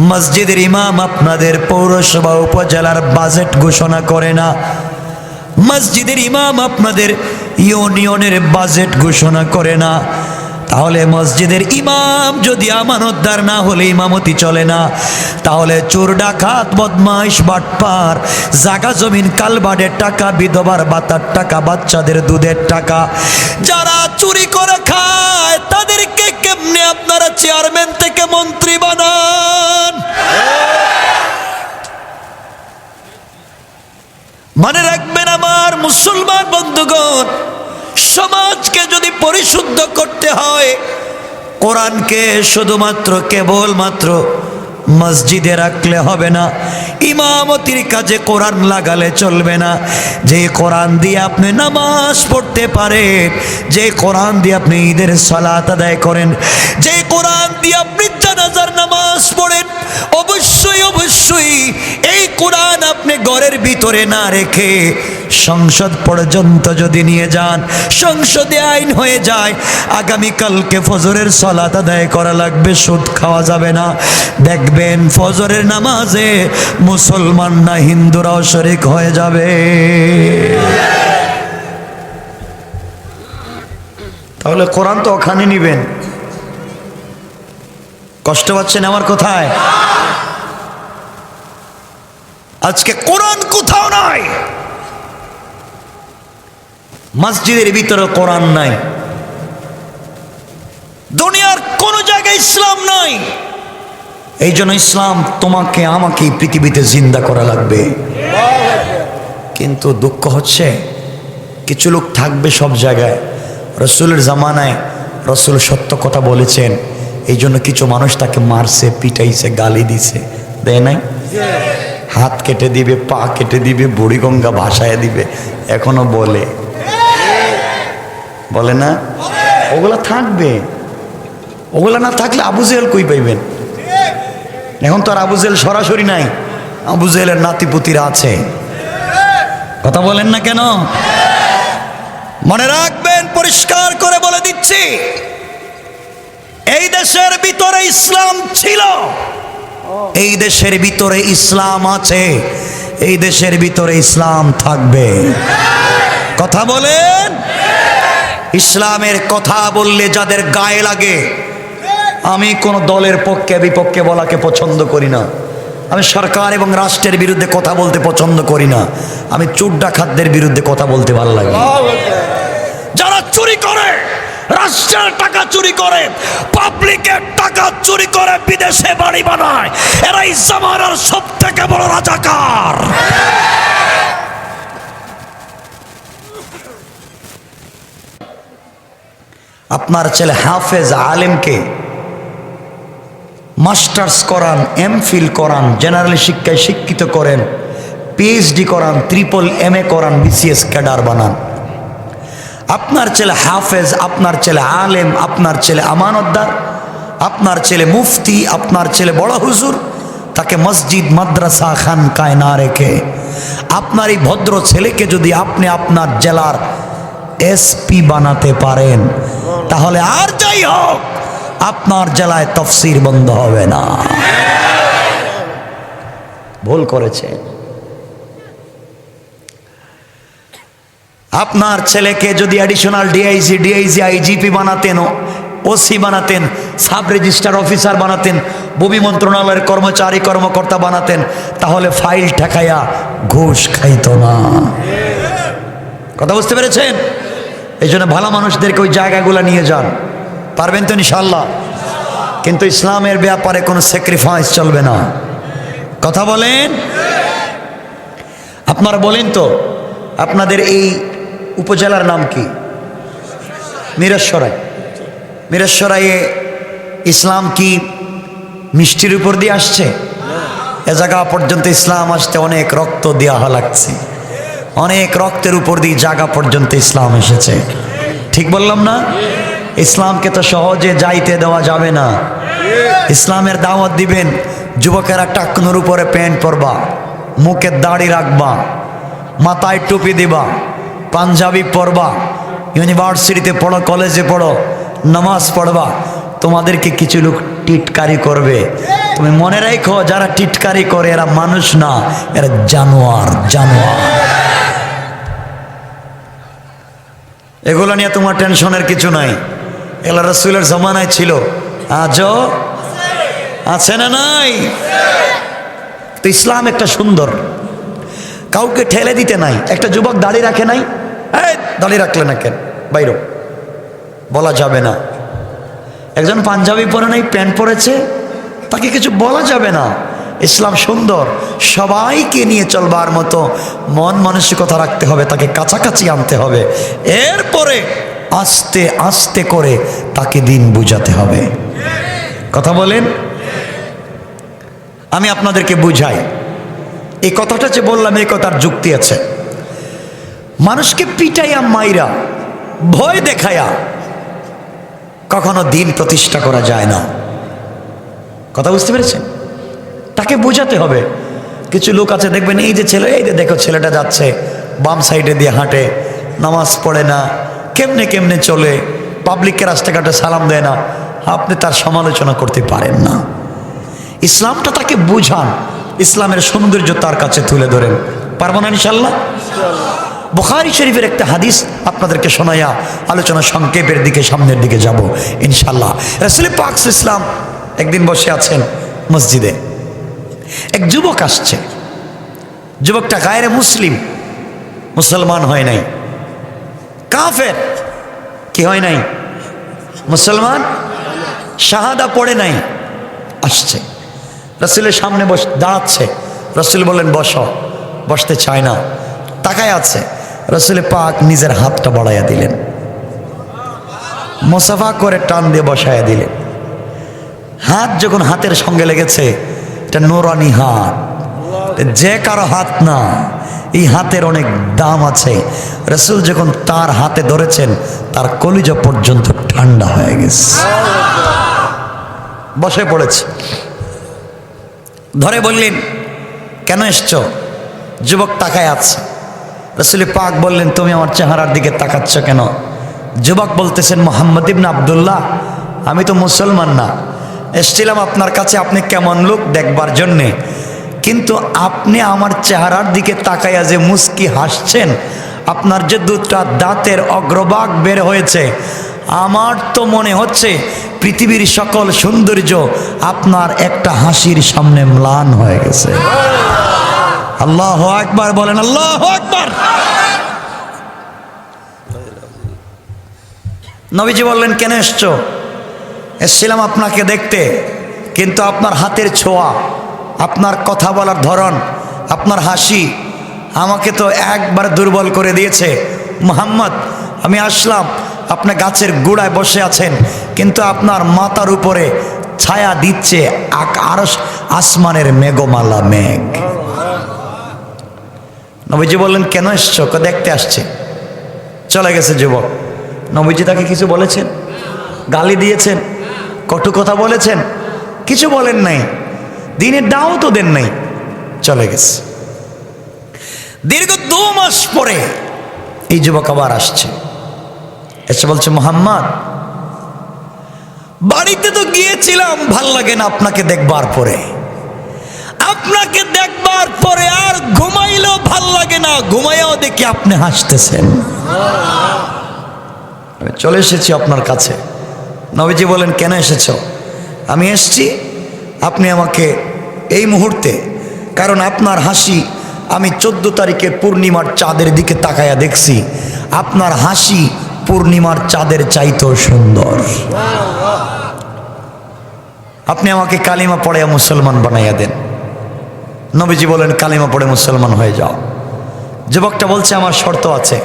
মসজিদের ইমাম আপনাদের পৌরসভা উপজেলার বাজেট ঘোষণা করে না, মসজিদের ইমাম আপনাদের ইউনিয়নের বাজেট ঘোষণা করে না। তাহলে মসজিদের ইমাম যদি আমানতদার না হলে ইমামতি চলে না। তাহলে চোর ডাকাত বদমাইশ বাটপার জাগা জমিন কালবাডের টাকা, বিধবার ভাতার টাকা, বাচ্চাদের দুধের টাকা যারা চুরি করে খায় তাদেরকে কেমনে আপনারা চেয়ারম্যান থেকে মন্ত্রী বানান? মনে রাখবেন আমার মুসলমান বন্ধুগণ, সমাজকে যদি পরিশুদ্ধ করতে হয় কোরআনকে শুধুমাত্র কেবলমাত্র মসজিদে রাখলে হবে না, ইমামতির কাজে কোরআন লাগালে চলবে না। যে কোরআন দিয়ে আপনি নামাজ পড়তে পারেন, যে কোরআন দিয়ে আপনি ঈদের সালাত আদায় করেন, যে কোরআন দিয়ে আপনি জানাজার নামাজ পড়েন, অবশ্যই অবশ্যই এই কোরআন আপনি ঘরের ভিতরে না রেখে সংসদ পর্যন্ত যদি নিয়ে যান, সংসদে আইন হয়ে যায় আগামীকালকে ফজরের সালাত আদায় করা লাগবে, সুদ খাওয়া যাবে না। দেখবেন ফজরের নামাজে মুসলমান না হিন্দুরাও শরিক হয়ে যাবে। তাহলে কোরআন তো ওখানে নিবেন। কষ্ট পাচ্ছেন আমার কথায়? আজকে কোরআন কোথাও নাই, মসজিদের ভিতরে কোরআন নাই, দুনিয়ার কোন জায়গায় ইসলাম নাই। এই জন্য ইসলাম তোমাকে আমাকে পৃথিবীতে জিন্দা করা লাগবে। কিন্তু দুঃখ হচ্ছে কিছু লোক থাকবে সব জায়গায়, রসুলের জামানায় রসুল সত্য কথা বলেছেন, এই জন্য কিছু মানুষ তাকে মারছে, পিটাইছে, গালি দিছে, দেয় নাই? হাত কেটে দিবে, পা কেটে দিবে, বুড়িগঙ্গা ভাসায় দিবে, এখনো বলে না? ওগুলা থাকবে, ওগুলা না থাকলে আবু জেহেল কই পাইবেন? এখন তো আর আবু জেহেল সরাসরি নাই, আবু জেহেলের নাতিপুতিরা আছে। কথা বলেন না কেন? মনে রাখবেন, পরিষ্কার করে বলে দিচ্ছি, এই দেশের ভিতরে ইসলাম ছিল, এই দেশের ভিতরে ইসলাম আছে, এই দেশের ভিতরে ইসলাম থাকবে। কথা বলেন। ইসলামের কথা বললে যাদের গায়ে লাগে, আমি কোন দলের পক্ষে বিপক্ষে বলাকে পছন্দ করি না, আমি সরকার এবং রাষ্ট্রের বিরুদ্ধে কথা বলতে পছন্দ করি না, আমি চোর ডাকাতদের বিরুদ্ধে কথা বলতে ভালো লাগে। যারা চুরি করে, রাষ্ট্রের টাকা চুরি করে, পাবলিকের টাকা চুরি করে বিদেশে বাড়ি বানায়, এরাই জামানার সব থেকে বড় রাজাকার। আপনার ছেলে হাফেজ আলেমকে মাস্টার্স করান, এমফিল করান, জেনারেল শিক্ষায় শিক্ষিত করেন, পিএইচডি করান, MA করান, BCS ক্যাডার বানান। আপনার ছেলে হাফেজ, আপনার ছেলে আলেম, আপনার ছেলে আমানতদার, আপনার ছেলে মুফতি, আপনার ছেলে বড় হুজুর, তাকে মসজিদ মাদ্রাসা খানকায় না রেখে আপনার এই ভদ্র ছেলেকে যদি আপনি আপনার জেলার SP বানাতে পারেন, তাহলে আর যাই হোক আপনার জেলায় তাফসীর বন্ধ হবে না। ভুল করেছে। আপনার ছেলেকে যদি অ্যাডিশনাল DIG IGP বানাতেন, OC বানাতেন, সাব রেজিস্ট্রার অফিসার বানাতেন, ভূমি মন্ত্রণালয়ের কর্মচারী কর্মকর্তা বানাতেন, তাহলে ফাইল ঠেকাইয়া ঘুষ খাইতো না। কথা বুঝতে পেরেছেন? এই জন্য ভালো মানুষদেরকে ওই জায়গাগুলো নিয়ে যান। পারবেন তো ইনশাল্লাহ? কিন্তু ইসলামের ব্যাপারে কোনো স্যাক্রিফাইস চলবে না। কথা বলেন। আপনারা বলেন তো, আপনাদের এই উপজেলার নাম কি? মিরসরাই। মিরসরাইয়ে ইসলাম কি মিষ্টির উপর দিয়ে আসছে? এ জায়গা পর্যন্ত ইসলাম আসতে অনেক রক্ত দেওয়া লাগছে, অনেক রক্তের উপর দিয়ে জায়গা পর্যন্ত ইসলাম এসেছে। ঠিক বললাম না? ইসলামকে তো সহজে যাইতে দেওয়া যাবে না। ইসলামের দাওয়াত দিবেন, যুবকেরা টাকনুর উপরে প্যান্ট পরবা, মুখে দাড়ি রাখবা, মাথায় টুপি দিবা, পাঞ্জাবি পরবা, ইউনিভার্সিটিতে পড়ো, কলেজে পড়ো, নামাজ পড়বা, তোমাদেরকে কিছু লোক টিটকারি করবে। তুমি মনে রাখো, যারা টিটকারি করে এরা মানুষ না, এরা জানোয়ার। জানোয়ার। এগুলো নিয়ে তোমার টেনশনের কিছু নাই। এগুলো রাসূলের জামানায় ছিল, আজও আছে না নাই? তো ইসলাম একটা সুন্দর, কাউকে ঠেলে দিতে নাই। একটা যুবক দাড়ি রাখে নাই, এই দাড়ি রাখলে না কেন, বাইরো, বলা যাবে না। একজন পাঞ্জাবি পরে নাই, প্যান্ট পরেছে, তাকে কিছু বলা যাবে না। ইসলাম সুন্দর, সবাইকে নিয়ে চলবার মতো মন মানসিকতা রাখতে হবে, তাকে কাছাকাছি আনতে হবে, এরপরে আস্তে আস্তে করে তাকে দিন বুঝাতে হবে। কথা বলেন। আমি আপনাদেরকে বুঝাই, এই কথাটা যে বললাম এই কথার যুক্তি আছে। মানুষকে পিটাইয়া মাইরা ভয় দেখায়া কখনো দিন প্রতিষ্ঠা করা যায় না। কথা বুঝতে পেরেছেন? তাকে বোঝাতে হবে। কিছু লোক আছে দেখবেন, এই যে ছেলে, এই যে দেখো ছেলেটা যাচ্ছে বাম সাইডে দিয়ে হাঁটে, নামাজ পড়ে না, কেমনে কেমনে চলে, পাবলিককে রাস্তাঘাটে সালাম দেয় না, আপনি তার সমালোচনা করতে পারেন না। ইসলামটা তাকে বুঝান, ইসলামের সৌন্দর্য তার কাছে তুলে ধরেন। পারবো না ইনশাল্লাহ? বুখারী শরীফের একটা হাদিস আপনাদেরকে শোনাইয়া আলোচনা সংক্ষেপের দিকে, সামনের দিকে যাব ইনশাল্লাহ। রাসূল পাক সাল্লাল্লাহু আলাইহি ওয়াসাল্লাম একদিন বসে আছেন মসজিদে, এক যুবক আসছে। যুবকটা গায়রে মুসলিম, মুসলমান হয় নাই, কাফের। কি হয় নাই? মুসলমান, শাহাদা পড়ে নাই। আসছে রাসূলের সামনে দাঁড়াচ্ছে। রাসূল বললেন বসো, বসতে চায় না, তাকায় আছে। রাসূল পাক নিজের হাতটা বাড়াইয়া দিলেন, মুসাফা করে টান দিয়ে বসাইয়া দিলেন। হাত যখন হাতের সঙ্গে লেগেছে, এটা নূরানি হাত, যে কারো হাত না, এই হাতের অনেক দাম আছে। রাসূল যখন তার হাতে ধরেছেন, তার কলিজা পর্যন্ত ঠান্ডা হয়ে গেছে। বসে পড়েছে। ধরে বললেন, কেন এসছো? যুবক তাকায় আছে। রাসূল পাক বললেন, তুমি আমার চেহারার দিকে তাকাচ্ছ কেন? যুবক বলতেছেন, মুহাম্মদ ইবনে আব্দুল্লাহ, আমি তো মুসলমান না, এসেছিলাম আপনার কাছে আপনি কেমন লোক দেখবার জন্যে, কিন্তু আপনি আমার চেহারার দিকে তাকাইয়া যে মুস্কি হাসছেন, আপনার যে দুটা দাঁতের অগ্রভাগ বের হয়েছে, আমার তো মনে হচ্ছে পৃথিবীর সকল সৌন্দর্য আপনার একটা হাসির সামনে ম্লান হয়ে গেছে। আল্লাহু আকবার বলেন, আল্লাহু আকবার। নবীজি বললেন, কেন এসছো? এসছিলাম আপনাকে দেখতে, কিন্তু আপনার হাতের ছোঁয়া, আপনার কথা বলার ধরন, আপনার হাসি আমাকে তো একবার দুর্বল করে দিয়েছে। মুহাম্মদ, আমি আসলাম, আপনি গাছের গোড়ায় বসে আছেন, কিন্তু আপনার মাথার উপরে ছায়া দিচ্ছে আসমানের মেঘমালা মেঘ। নবীজি বললেন, কেন এসছো? দেখতে আসছে। চলে গেছে যুবক। নবীজি তাকে কিছু বলেছেন? গালি দিয়েছেন? কটু কথা বলেছেন? কিছু বলেন নাই, দিনের দাও তো দেন নাই, চলে গেছে। দীর্ঘ 2 মাস পরে এই যুবক আবার আসছে, এসে বলছে, মুহাম্মদ, বাড়িতে তো গিয়েছিলাম, ভাল লাগে না আপনাকে দেখবার পরে, আপনাকে দেখবার পরে আর ঘুমাইলেও ভাল লাগে না, ঘুমাইয়াও দেখি আপনি হাসতেছেন। আমি চলে এসেছি আপনার কাছে। নবীজি বলেন, কেন এসেছ? আমি এসেছি আপনি আমাকে এই মুহূর্তে, কারণ আপনার হাসি আমি 14 তারিখের পূর্ণিমার চাঁদের দিকে তাকায়া দেখছি, আপনার হাসি পূর্ণিমার চাঁদের চাইতেও সুন্দর। আপনি আমাকে কালিমা পড়ে মুসলমান বানাইয়া দেন। নবীজি বলেন, কালিমা পড়ে মুসলমান হয়ে যাও। যুবকটা বলছে, আমার শর্ত আছে।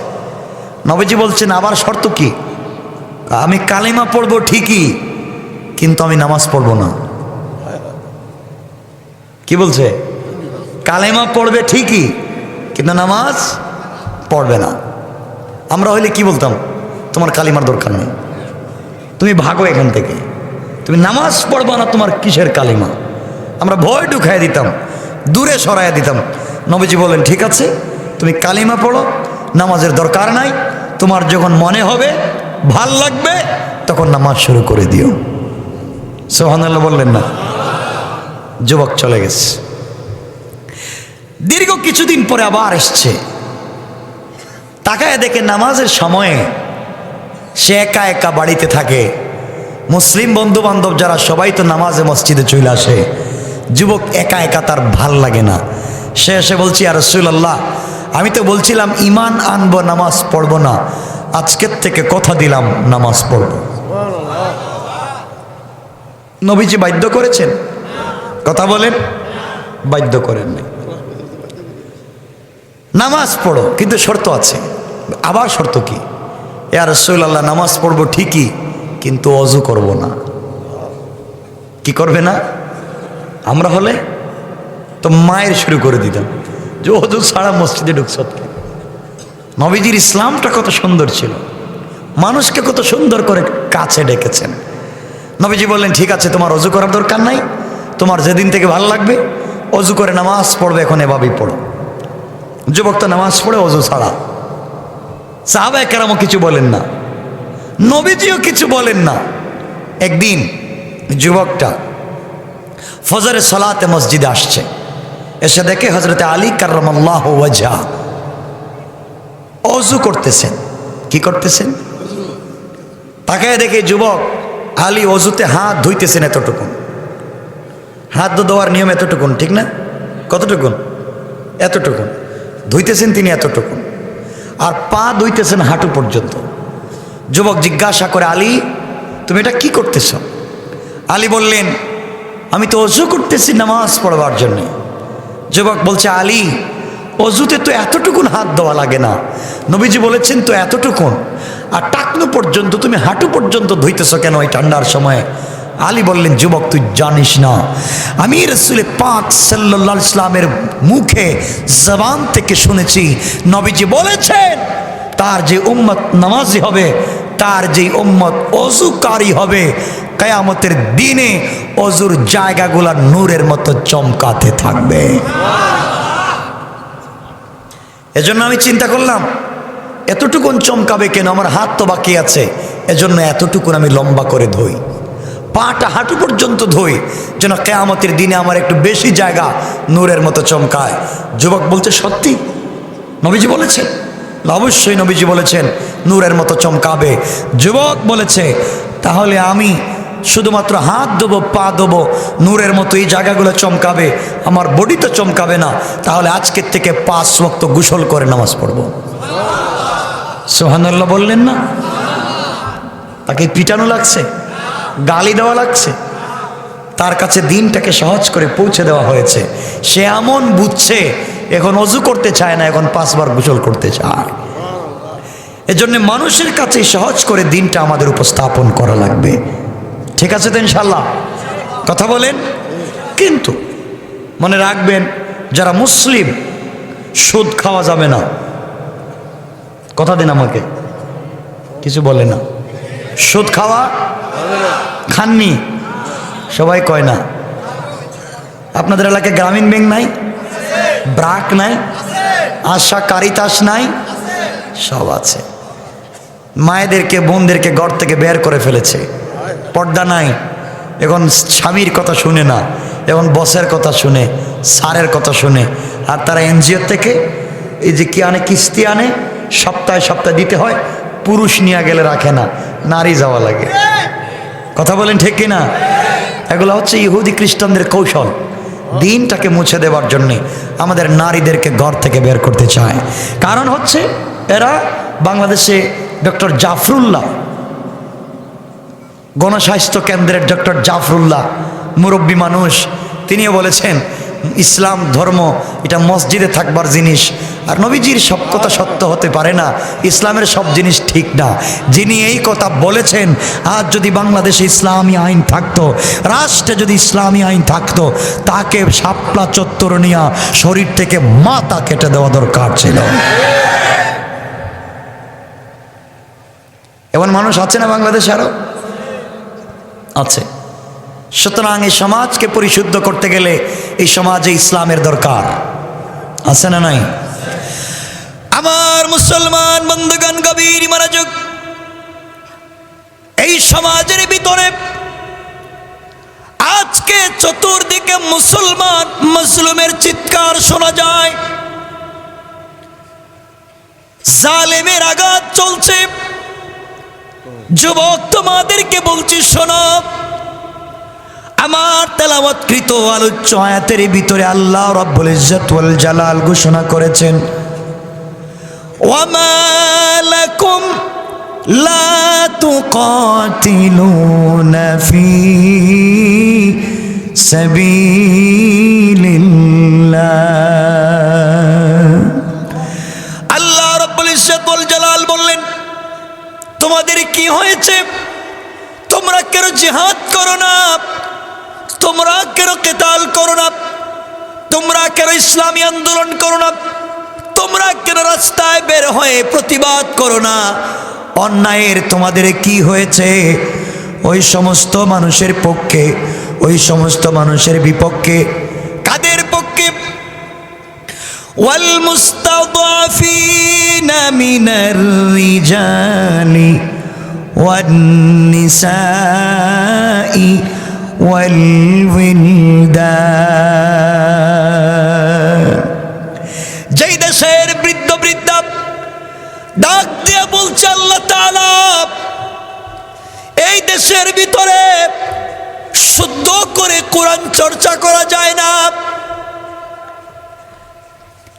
নবীজি বলছেন, আবার শর্ত কি? আমি কালিমা পড়বো ঠিকই, কিন্তু আমি নামাজ পড়বো না। কি বলছে? কালেমা পড়বে ঠিকই, কিন্তু নামাজ পড়বে না। আমরা হইলে কি বলতাম? তোমার কালিমার দরকার নেই, তুমি ভাগো এখান থেকে, তুমি নামাজ পড়বা না, তোমার কিসের কালিমা? আমরা ভয় ঢুকাই দিতাম, দূরে সরাইয়া দিতাম। নবীজি বলেন, ঠিক আছে, তুমি কালিমা পড়ো, নামাজের দরকার নাই, তোমার যখন মনে হবে ভাল লাগবে তখন নামাজ শুরু করে দিও। সুবহানাল্লাহ বললেন না? যুবক চলে গেছে। দীর্ঘ কিছুদিন পরে আবার এসছে, তাকায় দেখে নামাজের সময়ে সে একা একা বাড়িতে থাকে। মুসলিম বন্ধু বান্ধব যারা সবাই তো নামাজে মসজিদে চলে আসে, যুবক একা একা তার ভাল লাগে না। সে এসে বলছি, ইয়া রাসূলুল্লাহ, আমি তো বলছিলাম ইমান আনবো, নামাজ পড়বো না, আজকের থেকে কথা দিলাম নামাজ পড়ব। নবীজি বাধ্য করেছেন? কথা বলেন, বাধ্য করেন নাই। নামাজ পড়ো, কিন্তু শর্ত আছে। আবার শর্ত কি? ইয়া রাসূলুল্লাহ, নামাজ পড়বো ঠিকই, কিন্তু অজু করব না। কি করবে না? আমরা হলে তো মায়ের শুরু করে দিতাম যে অজু ছাড়া মসজিদে ঢুকছ। নবীজির ইসলামটা কত সুন্দর ছিল, মানুষকে কত সুন্দর করে কাছে ডেকেছেন। নবীজি বললেন, ঠিক আছে, তোমার অজু করার দরকার নাই, তোমার যেদিন থেকে ভালো লাগবে অজু করে নামাজ পড়বে, এখন এভাবেই পড়ো। যুবক তো নামাজ পড়ে অজু ছাড়া। সাহাবায়ে কেরামও কিছু বলেন না, নবীজিও কিছু বলেন না। একদিন যুবকটা ফজরের সালাতে মসজিদে আসছে, এসে দেখে হযরতে আলী কাররামাল্লাহু ওয়াজহা অজু করতেছেন। কি করতেছেন? তাকায় দেখে যুবক আলী অজুতে হাত ধুইতেছেন এতটুকুন। হাত ধোয়ার নিয়ম এতটুকুন, ঠিক না? কতটুকুন? এতটুকুন ধুইতেছেন তিনি, এতটুকুন। আর পা ধুইতেছেন হাঁটু পর্যন্ত। যুবক জিজ্ঞাসা করে, আলী, তুমি এটা কি করতেছ? আলী বললেন, আমি তো অজু করতেছি নামাজ পড়বার জন্যে। যুবক বলছে, আলী, অজুতে তো এতটুকুন হাত ধোয়া লাগে না, নবীজি বলেছেন তো এতটুকুন, আর টাকনু পর্যন্ত, তুমি হাঁটু পর্যন্ত ধুইতেছ কেন এই ঠান্ডার সময়? আলী বললেন, যুবক, তুই জানিস না, আমি রাসূল পাক সাল্লাল্লাহু আলাইহি ওয়াসাল্লামের মুখে জবান থেকে শুনেছি, নবীজি বলেছেন তার যে উম্মত নামাজি হবে তার যেই উম্মত অজুকারী হবে কিয়ামতের দিনে অজুর জায়গাগুলো নূরের মতো চমকাতে থাকবে। এজন্য আমি চিন্তা করলাম এতটুকুন চমকাবে কেন, আমার হাত তো বাকি আছে, এজন্য এতটুকুন আমি লম্বা করে ধুই, পাটা হাঁটু পর্যন্ত ধুই, যেন কিয়ামতের দিনে আমার একটু বেশি জায়গা নূরের মতো চমকায়। যুবক বলছে সত্যি নবীজি বলেছেন? অবশ্যই নবীজি বলেছেন নূরের মতো চমকাবে। যুবক বলেছে তাহলে আমি শুধুমাত্র হাত দেবো, পা দেবো, নূরের মতো এই জায়গাগুলো চমকাবে, আমার বডি তো চমকাবে না, তাহলে আজকের থেকে 5 ওয়াক্ত গোসল করে নামাজ পড়বো। সুবহানাল্লাহ বললেন না? তাকে পিটানো লাগছে, গালি দেওয়া লাগছে, তার কাছে দিনটাকে সহজ করে পৌঁছে দেওয়া হয়েছে। সে এমন বুঝছে এখন অজু করতে চায় না, এখন 5 বার গোসল করতে চায়। এজন্য মানুষের কাছে সহজ করে দিনটা আমাদের উপস্থাপন করা লাগবে। ঠিক আছে তো ইনশাল্লাহ? কথা বলেন। কিন্তু মনে রাখবেন যারা মুসলিম, সুদ খাওয়া যাবে না। কথা দিন আমাকে, কিছু বলে না। সুদ খাওয়া খাননি? সবাই কয় না। আপনাদের এলাকায় গ্রামীণ ব্যাংক নাই? ব্রাক নাই? আশা কারিতাস নাই? সব আছে। মায়েদেরকে বোনদেরকে ঘর থেকে বের করে ফেলেছে, পর্দা নাই। এখন স্বামীর কথা শুনে না, এখন বসের কথা শুনে, স্যারের কথা শুনে। আর তারা এনজিও থেকে এই যে কি আনে, কিস্তি আনে, সপ্তাহে সপ্তাহে দিতে হয়, পুরুষ নিয়ে গেলে রাখে না, নারী যাওয়া লাগে। কথা বলেন ঠিক কিনা? এগুলো হচ্ছে ইহুদি খ্রিস্টানদের কৌশল, দিনটাকে মুছে দেওয়ার জন্যে আমাদের নারীদেরকে ঘর থেকে বের করতে চায়। কারণ হচ্ছে এরা বাংলাদেশে ডক্টর জাফরুল্লাহ, গণস্বাস্থ্য কেন্দ্রের ডক্টর জাফরুল্লাহ, মুরব্বী মানুষ, তিনিও বলেছেন ইসলাম ধর্ম এটা মসজিদে থাকবার জিনিস, আর নবীজির সব কথা সত্য হতে পারে না, ইসলামের সব জিনিস ঠিক না। যিনি এই কথা বলেছেন, আজ যদি বাংলাদেশে ইসলামী আইন থাকতো, রাষ্ট্রে যদি ইসলামী আইন থাকতো, তাকে শাপলা চত্বর নিয়ে শরীর থেকে মাথা কেটে দেওয়া দরকার ছিল। এমন মানুষ আছে না বাংলাদেশে? আরো আছে। সুতরাং এই সমাজকে পরিশুদ্ধ করতে গেলে এই সমাজে ইসলামের দরকার আছে না নাই? আমার মুসলমান বন্ধুগণ, গভীর মনোযোগ। এই সমাজের ভিতরে আজকে চতুর্দিকে মুসলমান মুসলিমের চিৎকার শোনা যায়, জালেমের আঘাত চলছে। যুবক তোমাদেরকে বলছি শোনো, আমার তেলাওয়াতকৃত আলোচ্য আয়াতের ভিতরে আল্লাহ রাব্বুল ইজ্জত ওয়াল জালাল ঘোষণা করেছেন, ওয়ামা লাকুম লা তুকাতিলুনা ফি সাবিলিল্লাহ। আল্লাহ রাব্বুল ইজ্জত ওয়াল জালাল বললেন, তোমাদের কি হয়েছে? তোমরা কেন জিহাদ করো না? তোমরা কেন কিতাল করো না? তোমরা কেন ইসলামী আন্দোলন করো না? তোমরা কেন রাস্তায় বের হয়ে প্রতিবাদ করো না? অন্যায়ের তোমাদের কি হয়েছে? ওই সমস্ত মানুষের পক্ষে, ওই সমস্ত মানুষের বিপক্ষে। কাদের পক্ষে? ওয়াল মুস্তাদাফিনা মিনার রিজালি ওয়ান নিসাই ওয়াল উইলদান। যেই দেশের বৃদ্ধ বৃদ্ধা ডাক দিয়ে বলছে আল্লাহ তাআলা, এই দেশের ভিতরে শুদ্ধ করে কোরআন চর্চা করা যায় না।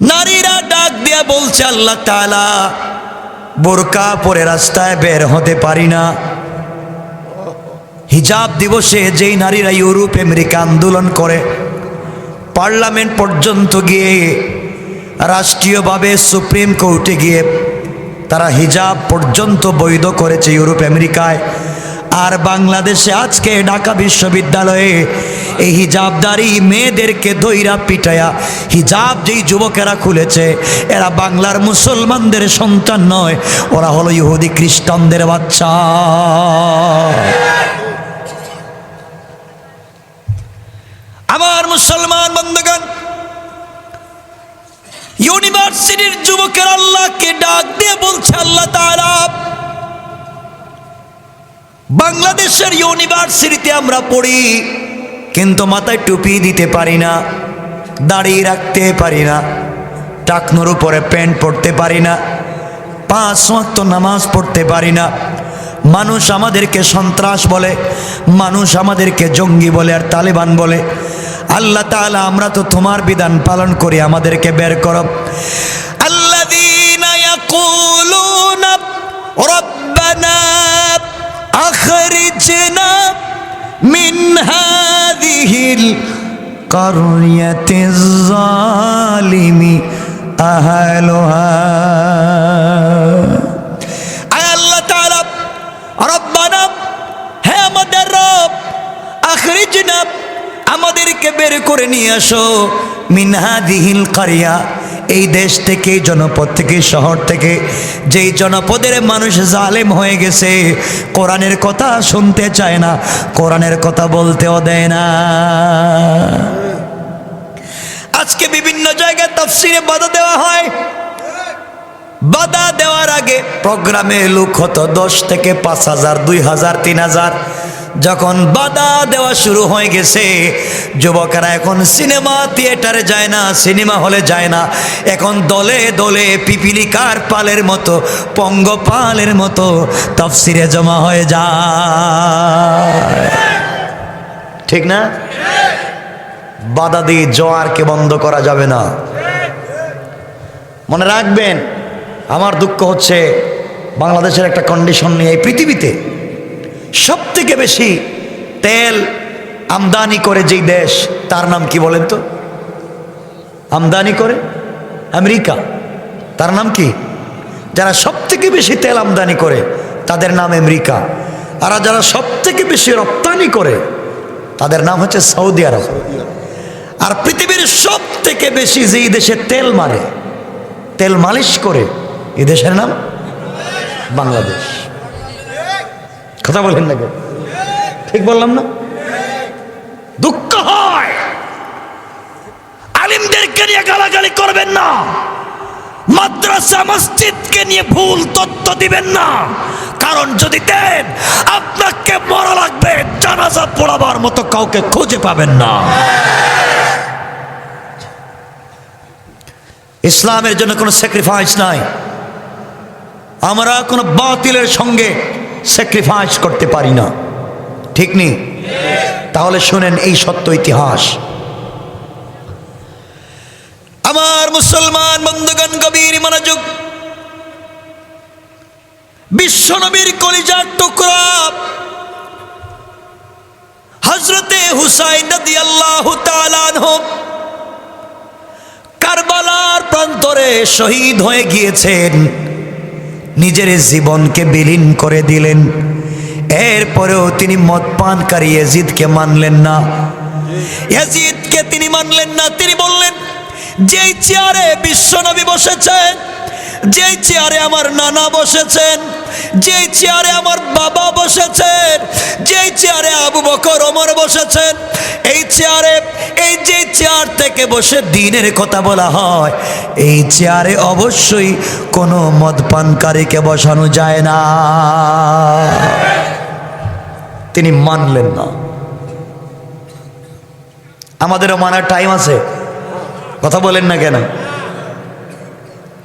নারীরা ডাক দিয়ে বলছে আল্লাহ তাআলা, বোরকা পরে রাস্তায় বের হতে পারি না। হিজাব দিবসে যেই নারীরা ইউরোপ আমেরিকা আন্দোলন করে, পার্লামেন্ট পর্যন্ত গিয়ে, রাষ্ট্রীয়ভাবে সুপ্রিম কোর্টে গিয়ে তারা হিজাব পর্যন্ত বৈধ করেছে ইউরোপ আমেরিকায়, আর বাংলাদেশে আজকে ঢাকা বিশ্ববিদ্যালয়ে এই হিজাবদারি মেয়েদেরকে দইরা পিটায়া হিজাব যেই যুবকেরা খুলেছে, এরা বাংলার মুসলমানদের সন্তান নয়, ওরা হলো ইহুদি খ্রিস্টানদের বাচ্চা। আমার মুসলমান বন্ধুগণ, ইউনিভার্সিটির যুবকের আল্লাহকে ডাক দিয়ে বলছে, আল্লাহ তাআলা বাংলাদেশের ইউনিভার্সিটিতে আমরা পড়ি, কিন্তু মাথায় টুপি দিতে পারি না, দাড়ি রাখতে পারি না, টাকনুর উপরে প্যান্ট পরতে পারি না, 5 ওয়াক্ত নামাজ পড়তে পারি না। মানুষ আমাদেরকে সন্ত্রাস বলে, মানুষ আমাদেরকে জঙ্গি বলে আর তালেবান বলে। আল্লাহ তাআলা আমরা তো তোমার বিধান পালন করি, আমাদেরকে বের করো। আল্লাযীনা ইয়াকুলুনা রাব্বানা আখরিজনা মিন হাযিহিল কারয়াতিজ যালিমি আহলুহা। আল্লাহ তাআলা রব্বানা, হে আমাদের রব, আখরিজনা আমাদেরকে বের করে নিয়ে আসো, মিন হাযিহিল কারয়া এই দেশ থেকে, জনপদ থেকে, শহর থেকে, যেই জনপদের মানুষ জালেম হয়ে গেছে, কোরআনের কথা শুনতে চায় না, কোরআনের কথা বলতেও দেয় না। আজকে বিভিন্ন জায়গায় তাফসীরে বাধা দেওয়া হয়। বাধা দেওয়ার আগে প্রোগ্রামে লোক হতো 10 থেকে 5,000, 2,000, 3,000। যখন বাধা দেওয়া শুরু হয়ে গেছে, যুবকেরা এখন সিনেমা থিয়েটারে যায় না, সিনেমা হলে যায় না, এখন দলে দলে পিপিলিকার পালের মতো, পঙ্গপালের মতো তাফসীরে জমা হয়ে যায়। ঠিক না? বাধা দিয়ে জোয়ারকে বন্ধ করা যাবে না। মনে রাখবেন, আমার দুঃখ হচ্ছে বাংলাদেশের একটা কন্ডিশন নিয়ে, এই পৃথিবীতে সব থেকে বেশি তেল আমদানি করে যেই দেশ, তার নাম কি বলেন তো? আমদানি করে আমেরিকা, তার নাম কি? যারা সব থেকে বেশি তেল আমদানি করে তাদের নাম আমেরিকা, আর যারা সব থেকে বেশি রপ্তানি করে তাদের নাম হচ্ছে সৌদি আরব। আর পৃথিবীর সব থেকে বেশি যেই দেশে তেল মারে, তেল মালিশ করে, এই দেশের নাম বাংলাদেশ। কথা বলেন না, ঠিক বললাম না? দুঃখ হয়, আলিমদেরকে নিয়ে গালাগালি করবেন না, মাদ্রাসা মসজিদকে নিয়ে ভুল তথ্য দিবেন না, কারণ যদি দেন আপনাকে মরা লাগবে, জানাজা পড়াবার মতো কাউকে খুঁজে পাবেন না। ইসলামের জন্য কোনো স্যাক্রিফাইস নাই, আমরা কোনো বাতিলের সঙ্গে স্যাক্রিফাইস করতে পারি না, ঠিক নেই? তাহলে শুনেন এই সত্য ইতিহাস। আমার মুসলমান বন্ধুগণ, গভীর মনোযোগ। বিশ্বনবীর কলিজার টুকরা হযরতে হুসাইন রাদিয়াল্লাহু তাআলা আনহু কারবালার প্রান্তরে শহীদ হয়ে গিয়েছেন, নিজের জীবনকে বিলীন করে দিলেন। এরপরেও তিনি মদ পানকারী ইয়াজিদকে মানলেন না, ইয়াজিদকে তিনি মানলেন না। তিনি বললেন, যেই চেয়ারে বিশ্বনবী বসেছেন, যেই চেয়ারে আমার নানা বসেছেন, যেই চেয়ারে আমার বাবা বসেছেন, যেই চেয়ারে আবু বকর ওমর বসেছেন, এই চেয়ারে, এই যে চেয়ার থেকে বসে দ্বীনের কথা বলা হয়, এই চেয়ারে অবশ্যই কোনো মদপানকারীকে বসানো যায় না। তিনি মানলেন না। আমাদেরও মানার টাইম আছে, কথা বলেন না কেন?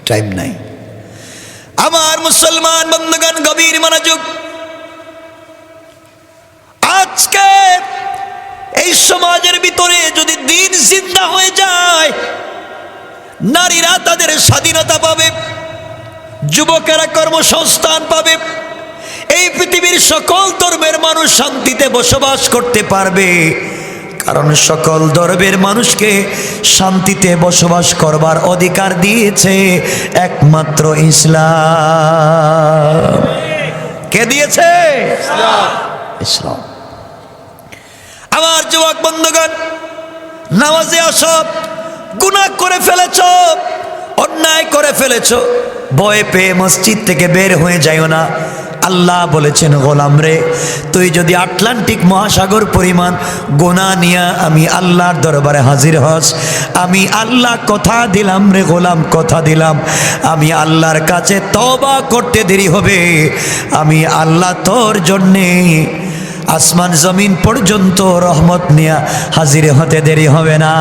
টাইম নাই। আমার মুসলমান বন্ধুগণ, গভীর মনোযোগ। আজকে এই সমাজের ভিতরে যদি দ্বীন জিন্দা হয়ে যায়, নারীরা তাদের স্বাধীনতা পাবে, যুবকেরা কর্মসংস্থান পাবে, এই পৃথিবীর সকল ধর্মের মানুষ শান্তিতে বসবাস করতে পারবে। কারণ সকল ধর্মের মানুষকে শান্তিতে বসবাস করবার অধিকার দিয়েছে একমাত্র ইসলাম। কে দিয়েছে? ইসলাম। ইসলাম। আমার যুবক বন্ধুগণ, নামাজে আসো, গুনাহ করে ফেলেছ, অন্যায় করে ফেলেছ, ভয় পেয়ে মসজিদ থেকে বের হয়ে যাইও না। আল্লাহ বলেছেন, গোলাম রে, তুই যদি আটলান্টিক মহাসাগর পরিমাণ গুনাহ নিয়ে আমি আল্লাহর দরবারে হাজির হস, আমি আল্লাহ কথা দিলাম রে গোলাম, কথা দিলাম, আমি আল্লাহর কাছে তওবা করতে দেরি হবে, আমি আল্লাহ তোর জন্যে আসমান জমিন পর্যন্ত রহমত নিয়ে হাজির হতে দেরি হবে না।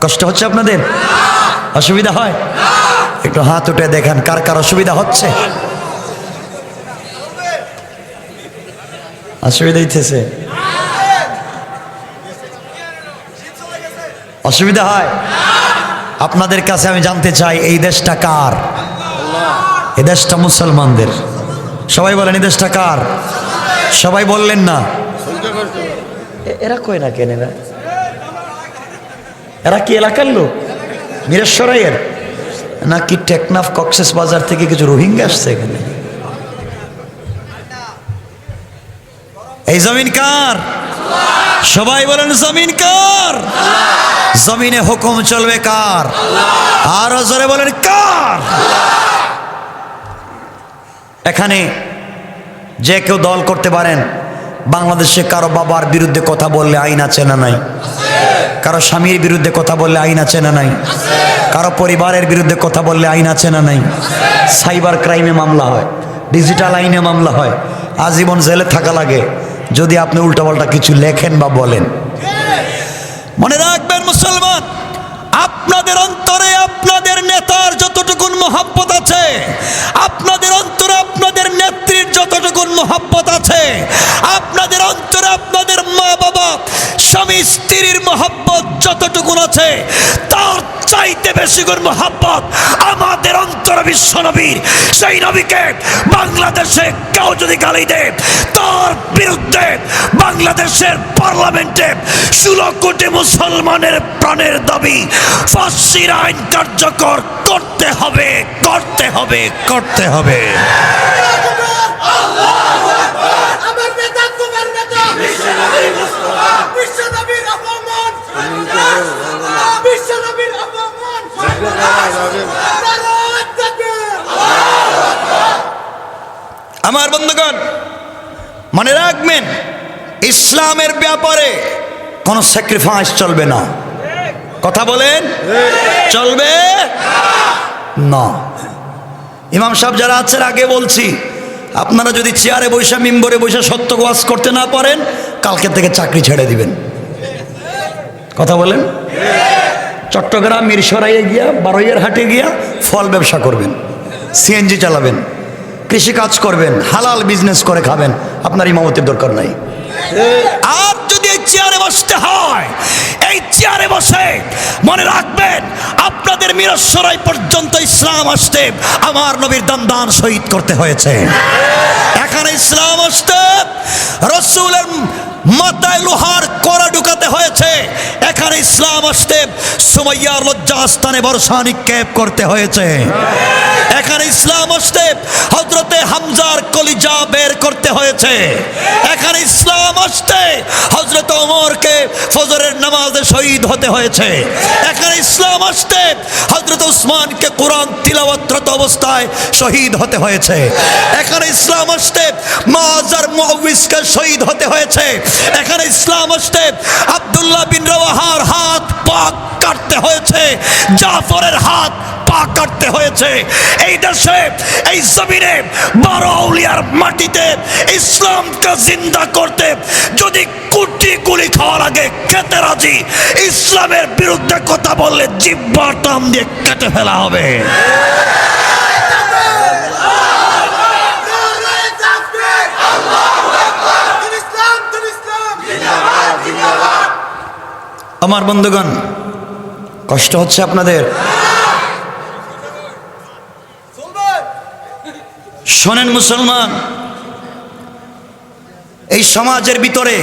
কষ্ট হচ্ছে আপনাদের? অসুবিধা হয়? একটু হাত উঠে দেখেন কার কার অসুবিধা হচ্ছে। অসুবিধা হইতেছে? অসুবিধা হয়? আপনাদের কাছে আমি জানতে চাই, এই দেশটা কার? এই দেশটা মুসলমানদের। সবাই বলেন, এই দেশটা কার? সবাই বললেন না। এরা কই না কেন? এরা কি এলাকার লোক? মিরেশ্বরাইয়ের নাকি টেকনাফ কক্সেস বাজার থেকে কিছু রোহিঙ্গা আসছে এখানে? এই জমিন কার? সবাই বলেন, জমিন কার? জমিনে হুকুম চলবে কার? আর জোরে বলেন, কার? এখানে যে কেউ দল করতে পারেন। বাংলাদেশে কারো বাবার বিরুদ্ধে কথা বললে আইন আছে না নাই? কারো স্বামীর বিরুদ্ধে কথা বললে আইন আছে না নাই? কারো পরিবারের বিরুদ্ধে কথা বললে আইন আছে না নাই? সাইবার ক্রাইমে মামলা হয়, ডিজিটাল আইনে মামলা হয়, আজীবন জেলে থাকা লাগে যদি আপনি উল্টাপাল্টা কিছু লেখেন বা বলেন। মনে রাখবেন মুসলমান, আপনাদের অন্তরে আপনাদের নেতার যতটুকুন মহব্বত আছে, আপনাদের অন্তরে আপনাদের নেত্রীর যতটুকুন মহব্বত আছে, আপনাদের অন্তরে আপনাদের মা বাবা স্বামী স্ত্রীর মহব্বত যতটুকুন আছে, তার চাইতে বেশি গুণ মহব্বত আমাদের অন্তরে বিশ্ব নবীর। সেই নবীকে বাংলাদেশে কেউ যদি গালি দেয়, তার বিরুদ্ধে বাংলাদেশের পার্লামেন্টে 16 কোটি মুসলমানের প্রাণের দাবি, ফাঁসির আইন কার্যকর করতে হবে, করতে হবে, করতে হবে। আমার নেতা, তোমার নেতা, বিশ্বনবীর মুস্তাফা, বিশ্বনবীর অপমান, বিশ্বনবীর অপমান, আমার বন্ধুগণ, মনে রাখবেন, ইসলামের ব্যাপারে কোনো স্যাক্রিফাইস চলবে না। কথা বলেন, চলবে না। ইমাম সাহেব যারা আছেন, আগে বলছি, আপনারা যদি চেয়ারে বৈশা মিম্বরে বৈশা সত্য ওয়াজ করতে না পারেন, কালকে থেকে চাকরি ছেড়ে দিবেন। কথা বলেন। চট্টগ্রাম মিরসরাইয়ে গিয়া, বারৈয়ের হাটে গিয়া ফল ব্যবসা করবেন, সিএনজি চালাবেন, কৃষি কাজ করবেন, হালাল বিজনেস করে খাবেন, আপনার ইমামতের দরকার নাই। আর যদি এই চেয়ারে বসতে হয়, এই চেয়ারে বসে মনে রাখবেন, আপনাদের মিরসরাই পর্যন্ত ইসলাম আসতে আমার নবীর দান শহীদ করতে হয়েছে। এখানে ইসলাম আসতে রাসূলের মাথায় লোহার কড়া ঢুকাতে হয়েছে। এখানে ইসলাম আসতে সুমাইয়ার লজ্জাস্থানে বর্ষা নিক্ষেপ করতে হয়েছে। এখানে ইসলাম আসতে হযরতে হামজার কলিজা বের করতে হয়েছে। এখানে ইসলাম আসতে হযরত ওমরকে ফজরের নামাজে শহীদ হতে হয়েছে। এখানে ইসলাম আসতে হযরত উসমানকে কোরআন তিলাওয়াতরত অবস্থায় শহীদ হতে হয়েছে। এখানে ইসলাম আসতে মুআয আর মুআউযকে শহীদ হতে হয়েছে। এখানে ইসলাম আসতে আব্দুল্লাহ বিন রওয়াহার হাত পা কাটতে হয়েছে, জাফরের হাত পা কাটতে হয়েছে। এই দেশে, এই জমিনে 12 আউলিয়ার মাটিতে ইসলামকে জিন্দা করতে যদি কোটি গুলি খাওয়ার আগে খেতে রাজি, ইসলামের বিরুদ্ধে কথা বললে জিহ্বা টান দিয়ে কেটে ফেলা হবে। আমার বন্ধুগণ, কষ্ট হচ্ছে আপনাদের? শোনেন মুসলমান, এই সমাজের ভিতরে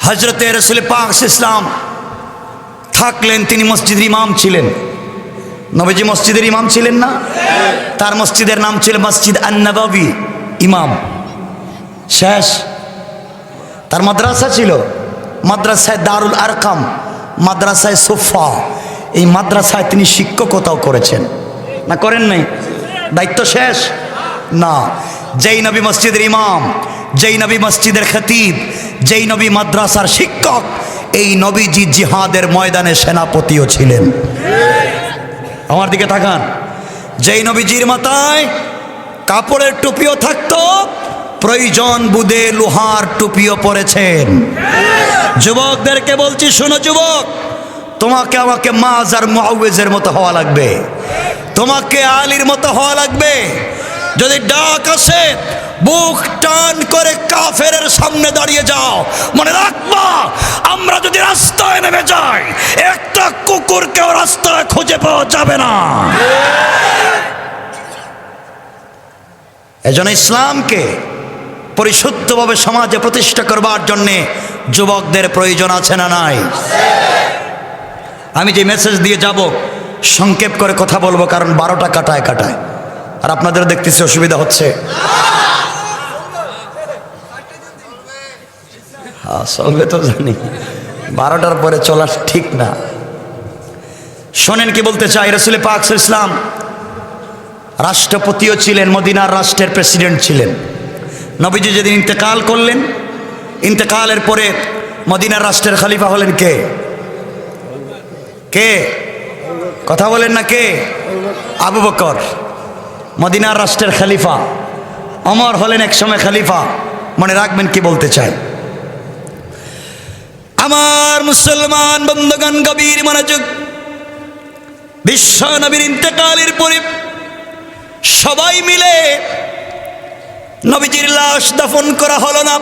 হযরতে রাসূল পাক ইসলাম থাকলেন, তিনি মসজিদের ইমাম ছিলেন। নবীজি মসজিদের ইমাম ছিলেন না? তার মসজিদের নাম ছিল মসজিদ আন-নববী, ইমাম শেষ। তার মাদ্রাসা ছিল, মাদ্রাসায় দারুল আরকাম, মাদ্রাসায় সুফা। এই মাদ্রাসায় তিনি শিক্ষকতাও করেছেন না করেন নাই? দায়িত্ব শেষ না। যেই নবী মসজিদের ইমাম, যেই নবী মসজিদের খতিব, যেই নবী মাদ্রাসার শিক্ষক, এই নবীজি জিহাদের ময়দানে সেনাপতিও ছিলেন। আমার দিকে তাকান। যেই নবীজির মাথায় কাপড়ের টুপিও থাকতো, প্রয়োজন বুঝে লোহার টুপিও পরেছেন। যুবকদেরকে বলছি, শোনো যুবক, তোমাকে আমাকে মাজ আর মুআউযের মতো হওয়া লাগবে, তোমাকে আলীর মতো হওয়া লাগবে। যদি ডাক আসে, বুক টান করে কাফেরের সামনে দাঁড়িয়ে যাও। মনে রাখবা, আমরা যদি রাস্তায় নেমে যাই, একটা কুকুরকেও রাস্তায় খুঁজে পাওয়া যাবে না। এজন্য ইসলামকে পরিশুদ্ধভাবে সমাজে প্রতিষ্ঠা করবার জন্যে যুবকদের প্রয়োজন আছে না নাই? আমি যে মেসেজ দিয়ে যাব, সংক্ষেপ করে কথা বলবো, কারণ 12টা কাটায় কাটায়, আর আপনাদের দেখতেছি অসুবিধা হচ্ছে। হ্যাঁ, চলবে তো জানি, 12টার পরে চলা ঠিক না। শোনেন কি বলতে চাই। রাসূল পাক সাল্লাল্লাহু আলাইহি ওয়াসাল্লাম রাষ্ট্রপতিও ছিলেন, মদিনার রাষ্ট্রের প্রেসিডেন্ট ছিলেন। নবীজি যেদিন ইন্তেকাল করলেন, ইন্তেকালের পরে মদিনার রাষ্ট্রের খলিফা হলেন কে? কে? কথা বলেন না কে? আবু বকর মদিনার রাষ্ট্রের খলিফা। ওমর হলেন এক সময় খলিফা। মনে রাখবেন কি বলতে চাই। আমার মুসলমান বন্ধুগণ, গভীর মনোযোগ। বিশ্ব নবীর ইন্তেকালের পরে সবাই মিলে নবীজির লাশ দাফন করা হলো না।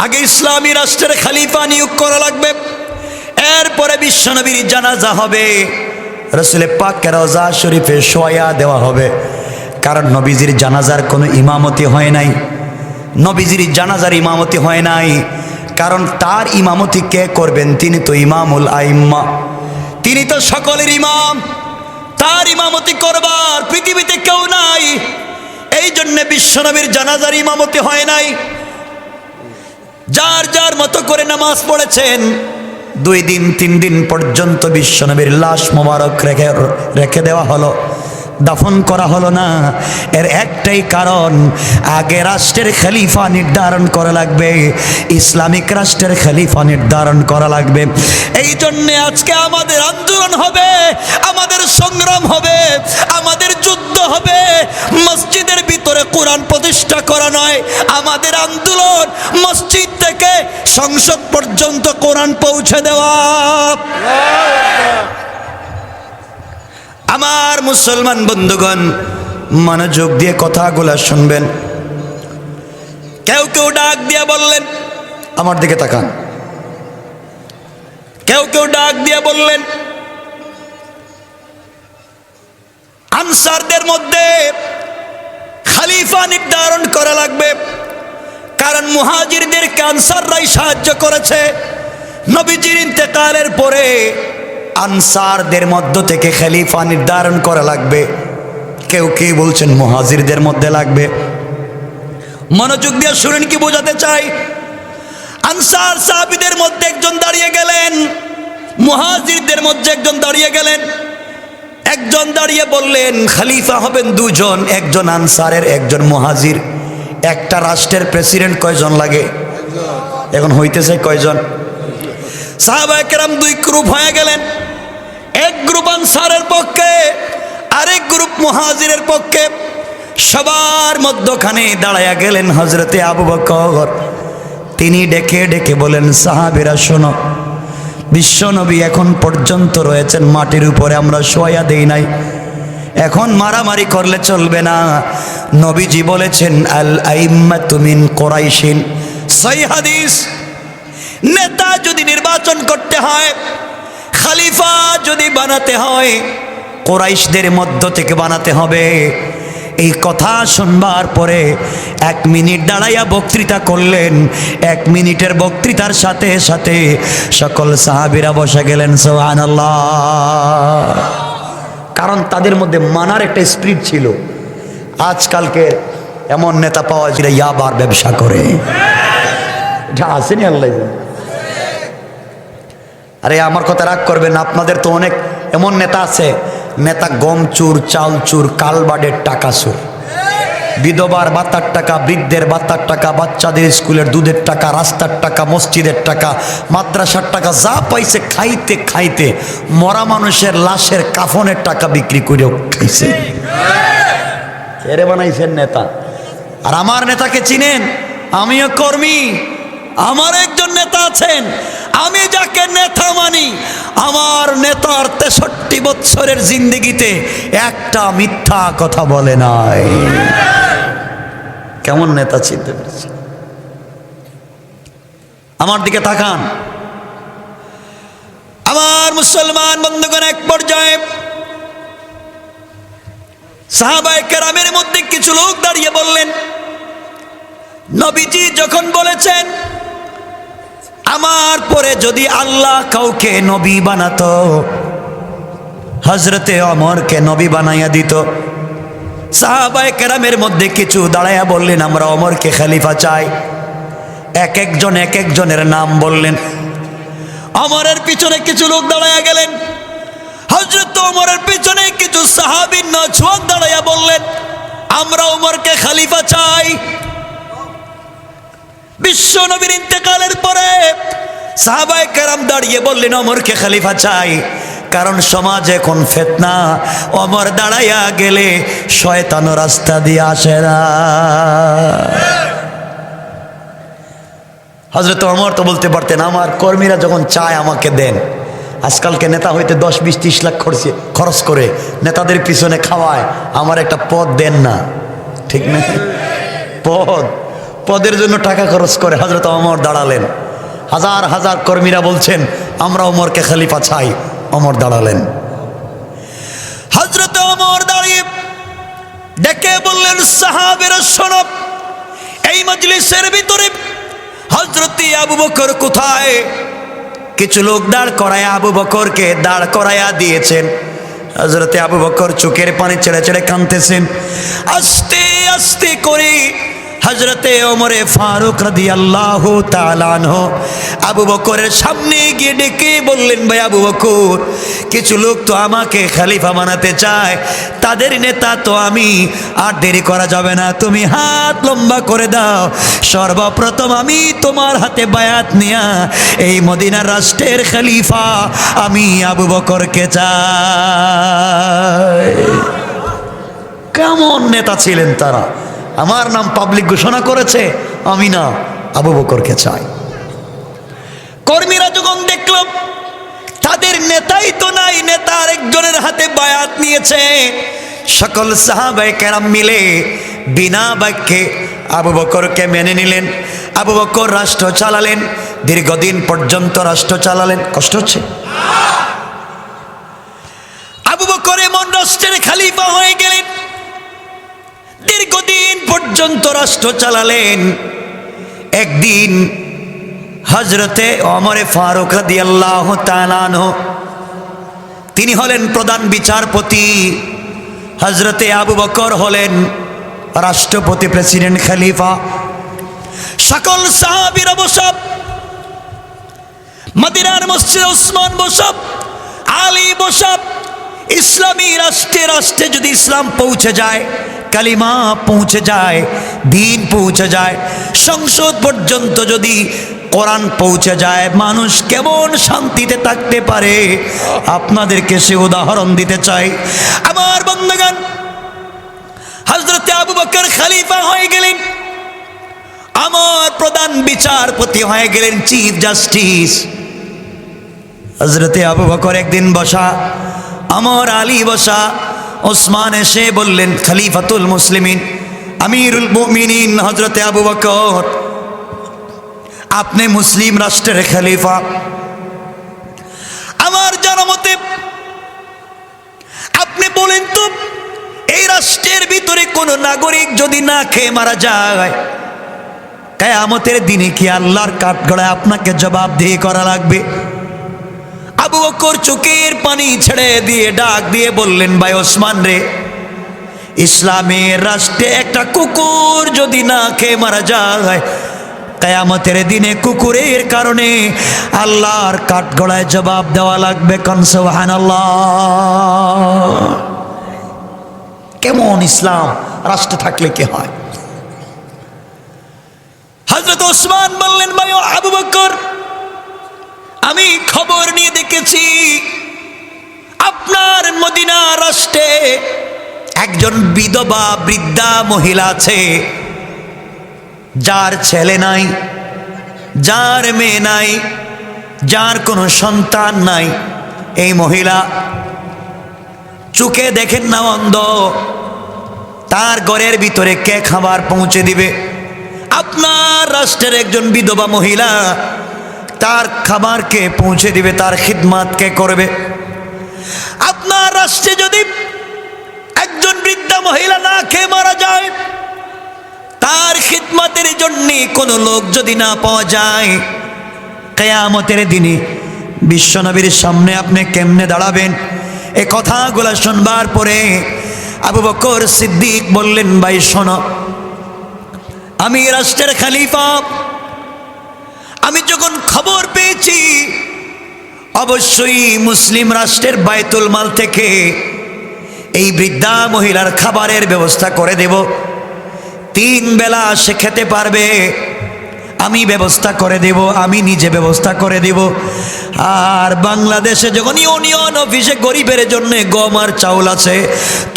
আগে ইসলামী রাষ্ট্রের খলিফা নিয়োগ করা লাগবে, এরপরে বিশ্ব নবীর জানাজা হবে, রাসূল পাকের রওজা শরীফে শোয়া দেওয়া হবে। কারণ নবীজির জানাজার কোনো ইমামতি হয় নাই, নবীজির জানাজার ইমামতি হয় নাই। কারণ তার ইমামতি কে করবেন? তিনি তো ইমামুল আইম্মা, তিনি তো সকলের ইমাম। তার ইমামতি করবার পৃথিবীতে কেউ নাই। এই জন্য বিশ্বনবীর জানাজার ইমামতি হয় নাই। যার যার মতো করে নামাজ পড়েছেন। 2 দিন 3 দিন পর্যন্ত বিশ্বনবীর লাশ মোবারক রেখে দেওয়া হলো, দাফন করা হলো না। এর একটাই কারণ, আগে রাষ্ট্রের খলিফা নির্ধারণ করা লাগবে, ইসলামিক রাষ্ট্রের খলিফা নির্ধারণ করা লাগবে। এই জন্য আজকে আমাদের আন্দোলন হবে, আমাদের সংগ্রাম হবে, আমাদের যুদ্ধ হবে। মসজিদের ভিতরে কোরআন প্রতিষ্ঠা করা নয়, আমাদের আন্দোলন মসজিদ থেকে সংসদ পর্যন্ত কোরআন পৌঁছে দেওয়া। আমার মুসলমান বন্ধুগণ, মনোযোগ দিয়ে কথাগুলা শুনবেন। কেউ কেউ ডাক দিয়ে বললেন, আমার দিকে তাকান, কেউ কেউ ডাক দিয়ে বললেন, আনসারদের মধ্যে খলিফা নির্ধারণ করা লাগবে। কারণ মুহাজিরদেরকে আনসাররাই সাহায্য করেছে। নবীজির ইন্তেকালের পরে আনসারদের মধ্য থেকে খলিফা নির্ধারণ করা লাগবে। কেউ কেউ বলছেন মুহাজিরদের মধ্যে লাগবে। মনোযোগ দিয়ে শুনেন কি বোঝাতে চাই। আনসার সাহাবীদের মধ্যে একজন দাঁড়িয়ে গেলেন, মুহাজিরদের মধ্যে একজন দাঁড়িয়ে গেলেন। একজন দাঁড়িয়ে বললেন খলিফা হবেন 2 জন, একজন আনসারের একজন মুহাজির। একটা রাষ্ট্রের প্রেসিডেন্ট কয়জন লাগে? এখন হইতেছে কয়জন? সাহাবায়ে কেরাম 2 গ্রুপ হয়ে গেলেন। এক গ্রুপ আনসারের পক্ষে, আরেক গ্রুপ মুহাজিরের পক্ষে। সবার মধ্যখানে দাঁড়ায়া গেলেন হযরতে আবু বকর। তিনি ডেকে ডেকে বলেন, সাহাবীরা শোনো, বিশ্বনবী এখন পর্যন্ত রয়েছেন মাটির উপরে, আমরা শোয়া দেই নাই। এখন মারামারি করলে চলবে না। নবীজি বলেছেন, আল আইম্মাতু মিন কুরাইশিন, সহিহ হাদিস। নেতা যদি নির্বাচন করতে হয়, খলিফা যদি বানাতে হয়, কুরাইশদের মধ্য থেকে বানাতে হবে। এই কথা শুনবার পরে 1 মিনিট দাঁড়াইয়া বক্তৃতা করলেন। 1 মিনিটের বক্তৃতার সাথে সাথে সকল সাহাবীরা বসে গেলেন। সুবহানাল্লাহ। কারণ তাদের মধ্যে মানার একটা স্পিরিট ছিল। আজকালকে এমন নেতা পাওয়া যায় ইয়াবার ব্যবসা করে, এটা আসেনি আল্লাহ। আরে আমার কথা রাগ করবেন, আপনাদের তো অনেক এমন নেতা আছে, নেতা গম চুর, চাল চুর, কালবাডের টাকা চুর, বিধবার ভাতার টাকা, বৃদ্ধের ভাতার টাকা, বাচ্চাদের স্কুলের দুধের টাকা, রাস্তার টাকা, মসজিদের টাকা, মাদ্রাসার টাকা, যা পাইছে খাইতে খাইতে মরা মানুষের লাশের কাফনের টাকা বিক্রি করেও খাইছে। এরে বানাইছেন নেতা। আর আমার নেতাকে চিনেন? আমিও কর্মী, আমার একজন নেতা আছেন, আমি যাকে নেতা মানি, আমার নেতার 63 বছরের জিন্দেগিতে একটা মিথ্যা কথা বলে নাই। কেমন নেতা চিনতে পেরেছে? আমার দিকে তাকান আমার মুসলমান বন্ধুগণ। এক পর্যায়ে সাহাবায়ে কেরামের মধ্যে কিছু লোক দাঁড়িয়ে বললেন, নবীজি যখন বলেছেন আমার পরে যদি আল্লাহ কাউকে নবী বানাতো, হযরতে ওমরকে নবী বানাইয়া দিত। সাহাবায়ে কেরামের মধ্যে কিছু দাঁড়াইয়া বললেন, আমরা ওমরকে খলিফা চাই। এক একজনের নাম বললেন। ওমরের পিছনে কিছু লোক দাঁড়াইয়া গেলেন। হযরত ওমরের পিছনে কিছু সাহাবী নওজওয়ান দাঁড়াইয়া বললেন, আমরা ওমরকে খলিফা চাই। বিশ্ব নবীর ইন্তেকালের পরে সাহাবায়ে কেরাম দাঁড়িয়ে বললেন, ওমরকে খলিফা চাই। কারণ সমাজ এখন ফিতনা, ওমর দাঁড়াইয়া গেলে শয়তান রাস্তা দিয়ে আসে না। হযরত ওমর তো বলতে পারতেন, আমার কর্মীরা যখন চায় আমাকে দেন। আজকালকে নেতা হইতে 10, 20, 30 লাখ খরচ করে নেতাদের পিছনে খাওয়ায়, আমার একটা পদ দেন না, ঠিক না? পদের জন্য টাকা খরচ করে হযরত ওমর দাঁড়ালেন। হাজার হাজার কর্মীরা বলছেন, আমরা ওমরকে খলিফা চাই। ওমর দাঁড়ালেন। হযরত ওমর দাঁড়িয়ে ডেকে বললেন, সাহাবীরা শোনো, এই মজলিসের ভিতরে হযরত আবু বকর কোথায়? কিছু লোক দাঁড় করায় আবু বকরকে দাঁড় করাইয়া দিয়েছেন। হযরত আবু বকর চোখের পানি ছেড়ে ছেড়ে কাঁদতেছেন। আস্তে আস্তে করে হযরতে ওমরে ফারুক রাদিয়াল্লাহু তাআলা আনহু আবু বকরের সামনে গিয়ে ডেকে বললেন, ভাই আবু বকর, কিছু লোক তো আমাকে খলিফা বানাতে চায়, তাদের নেতা তো আমি, আর দেরি করা যাবে না, তুমি হাত লম্বা করে দাও। সর্বপ্রথম আমি তোমার হাতে বায়াত নিয়া এই মদিনার রাষ্ট্রের খলিফা আমি আবু বকরকে চাই। কেমন নেতা ছিলেন তারা! আমার নাম পাবলিক ঘোষণা করেছে, আমি না, আবু বকরকে চাই। কর্মীরা যখন দেখল তাদের নেতাই তো নাই, নেতা আরেকজনের হাতে বায়াত নিয়েছে, সকল সাহাবায়ে কেরাম মিলে বিনা বাক্যে আবু বকরকে মেনে নিলেন। আবু বকর রাষ্ট্র চালালেন, দীর্ঘদিন পর্যন্ত রাষ্ট্র চালালেন। কষ্ট হচ্ছে? আবু বকর এমন রাষ্ট্রের খলিফা হয়ে গেলেন, দীর্ঘদিন পর্যন্ত রাষ্ট্র চালালেন। একদিন হযরতে ওমরে ফারুক রাদিয়াল্লাহু তাআলা আনহু, তিনি হলেন প্রধান বিচারপতি, হযরতে আবু বকর হলেন রাষ্ট্রপতি, প্রেসিডেন্ট, খলিফা। সকল সাহাবীরা বসব, মদিনার মসজিদে উসমান বসব, আলী বসব। ইসলামী রাষ্ট্রে যদি ইসলাম পৌঁছে যায়, কালিমা পৌঁছে যায়, দিন পৌঁছে যায়, সংসদ পর্যন্ত যদি কোরআন পৌঁছে যায়, মানুষ কেমন শান্তিতে থাকতে পারে আপনাদেরকে সে উদাহরণ দিতে চাই। আমার বন্ধুগণ, হযরতে আবু বকর খলিফা হয়ে গেলেন, আমার প্রধান বিচারপতি হয়ে গেলেন চিফ জাস্টিস। হযরতে আবু বকর একদিন বসা, আমার আলী বসা, ওসমান এসে বললেন, খলিফাতুল মুসলিমিন, আমিরুল মুমিনিন হযরতে আবু বকর, আপনি মুসলিম রাষ্ট্রের খলিফা। আমার জানা মতে আপনি বলেন তো, এই রাষ্ট্রের ভিতরে কোন নাগরিক যদি না খেয়ে মারা যায়, কিয়ামতের দিনে কি আল্লাহর কাঠগড়ায় আপনাকে জবাবদিহি করা লাগবে? আবু আবু বকর চোখের পানি ছেড়ে দিয়ে ডাক দিয়ে বললেন, ভাই ওসমান রে, ইসলামের রাষ্ট্রে একটা কুকুর যদি না খেয়ে মারা যায়, কিয়ামতের দিনে কুকুরের কারণে আল্লাহর কাঠগড়ায় জবাব দেওয়া লাগবে। কোন সুবহানাল্লাহ। কেমন ইসলাম রাষ্ট্রে থাকলে কি হয়? হযরত ওসমান বললেন, ভাই আবু বকর, আমি খবর নিয়ে দেখেছি আপনার মদিনা রাষ্ট্রে একজন বিধবা বৃদ্ধা মহিলা আছে, যার ছেলে নাই, যার মেয়ে নাই, যার কোনো সন্তান নাই। এই মহিলা চোখে দেখেন না, অন্ধ। তার ঘরের ভিতরে কে খাবার পৌঁছে দিবে? আপনার রাষ্ট্রের একজন বিধবা মহিলা, তার খাবার কে পৌঁছে দিবে? তার খিদমত কে করবে? আপনার রাষ্ট্রে যদি একজন বৃদ্ধা মহিলা না খেয়ে মারা যায়, তার খিদমতের জন্য কোনো লোক যদি না পাওয়া যায়, কিয়ামতের দিনে বিশ্বনবীর সামনে আপনি কেমনে দাঁড়াবেন? এই কথাগুলো শুনবার পরে আবু বকর সিদ্দিক বললেন, ভাই শোনো, আমি রাষ্ট্রের খলিফা, আমি যখন খবর পেয়েছি অবশ্যই মুসলিম রাষ্ট্রের বাইতুল মাল থেকে এই বৃদ্ধা মহিলার খাবারের ব্যবস্থা করে দেব। 3 বেলা সে খেতে পারবে, আমি ব্যবস্থা করে দেব, আমি নিজে ব্যবস্থা করে দেব। আর বাংলাদেশে যখন ইউনিয়ন অফিসে গরিবের জন্য গম আর চাউল আছে,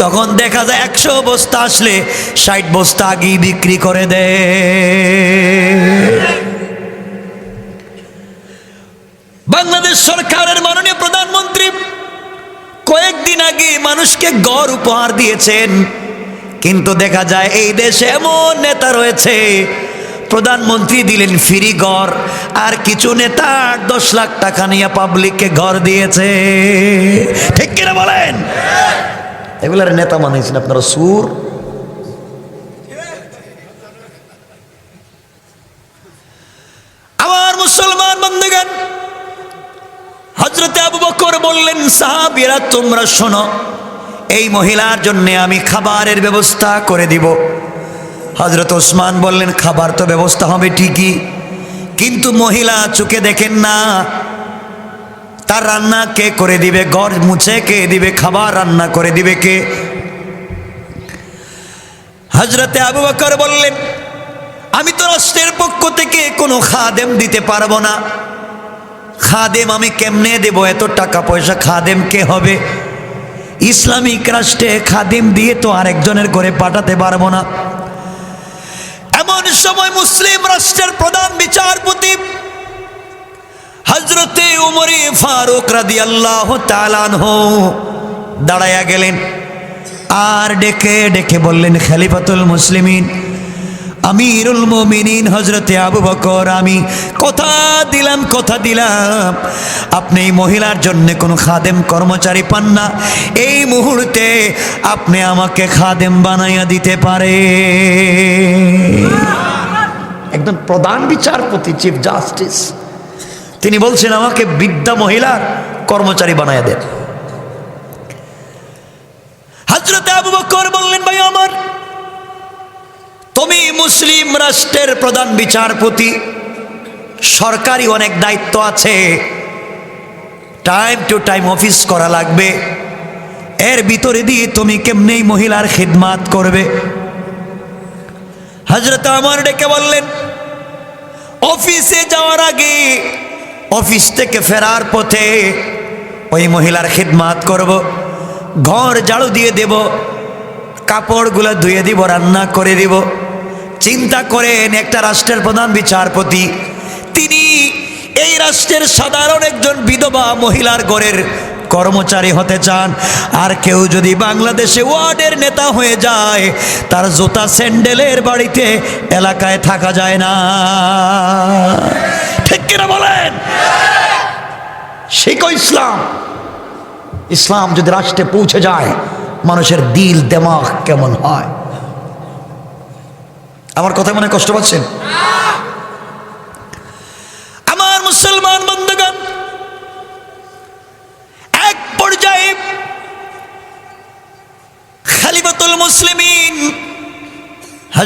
তখন দেখা যায় 100 বস্তা আসলে 60 বস্তা আগেই বিক্রি করে দেয়। বাংলাদেশ সরকারের মাননীয় প্রধানমন্ত্রী কয়েকদিন আগে মানুষকে গড় উপহার দিয়েছেন, কিন্তু দেখা যায় এই দেশে এমন নেতা রয়েছে, প্রধানমন্ত্রী দিলেন ফ্রি ঘর, আর কিছু নেতা 10 লাখ টাকা নিয়ে পাবলিককে ঘর দিয়েছে। ঠিক কিনা বলেন? এগুলার নেতা মানেছেন আপনারা সুর। আমার মুসলমান বন্ধুগণ, হযরতে আবু বকর বললেন, সাহাবীরা তোমরা শোনো, এই মহিলার জন্য আমি খাবারের ব্যবস্থা করে দিব। হযরত ওসমান বললেন, খাবার তো ব্যবস্থা হবে ঠিকই, কিন্তু মহিলা চোখে দেখেন না, তার রান্না কে করে দিবে? ঘর মুছে কে দিবে? খাবার রান্না করে দিবে কে? হযরতে আবু বকর বললেন, আমি তো রাষ্ট্রের পক্ষ থেকে কোনো খাদেম দিতে পারবো না। খাদেম আমি কেমনে দেব? এত টাকা পয়সা খাদেম কে হবে? ইসলামিক রাষ্ট্রে খাদেম দিয়ে তো আরেকজনের ঘরে পাঠাতে পারবো না। এমন সময় মুসলিম রাষ্ট্রের প্রধান বিচারপতি হযরতে উমর ফারুক রাদিয়াল্লাহু তাআলা আনহু দাঁড়ায়া গেলেন, আর ডেকে ডেকে বললেন, খলিফাতুল মুসলিমিন, আমিরুল মুমিনিন হযরতে আবু বকর, আমি কথা দিলাম আপনি এই মহিলার জন্য কোনো খাদেম কর্মচারী পান না, এই মুহূর্তে আপনি আমাকে খাদেম বানাইয়া দিতে পারে। একদম প্রধান বিচারপতি, চিফ জাস্টিস, তিনি বলছেন আমাকে বৃদ্ধা মহিলার কর্মচারী বানাইয়া দেন। হযরতে আবু বকর বললেন, ভাই আমার, তুমি মুসলিম রাষ্ট্রের প্রধান বিচারপতি, সরকারি অনেক দায়িত্ব আছে, টাইম টু টাইম অফিস করা লাগবে, এর ভিতরে দিয়ে তুমি কেমনে মহিলার খিদমাত করবে? হযরত ওমর ডেকে বললেন, অফিসে যাওয়ার আগে, অফিস থেকে ফেরার পথে ওই মহিলার খিদমাত করব, ঘর ঝাড়ু দিয়ে দেব, কাপড়গুলো ধুয়ে দিব, রান্না করে দিব। চিন্তা করেন, একটা রাষ্ট্রের প্রধান বিচারপতি, তিনি এই রাষ্ট্রের সাধারণ একজন বিধবা মহিলার ঘরের কর্মচারী হতে চান। আর কেউ যদি বাংলাদেশে ওয়ার্ডের নেতা হয়ে যায়, তার জুতা স্যান্ডেলের বাড়িতে এলাকায় থাকা যায় না। ঠিক কিনা বলেন? শিখো ইসলাম। ইসলাম যদি রাষ্ট্রে পৌঁছে যায়, মানুষের দিল দেমাগ কেমন হয়। আমার কথা মনে কষ্ট পাচ্ছেন? আমার মুসলমান বন্ধুগণ,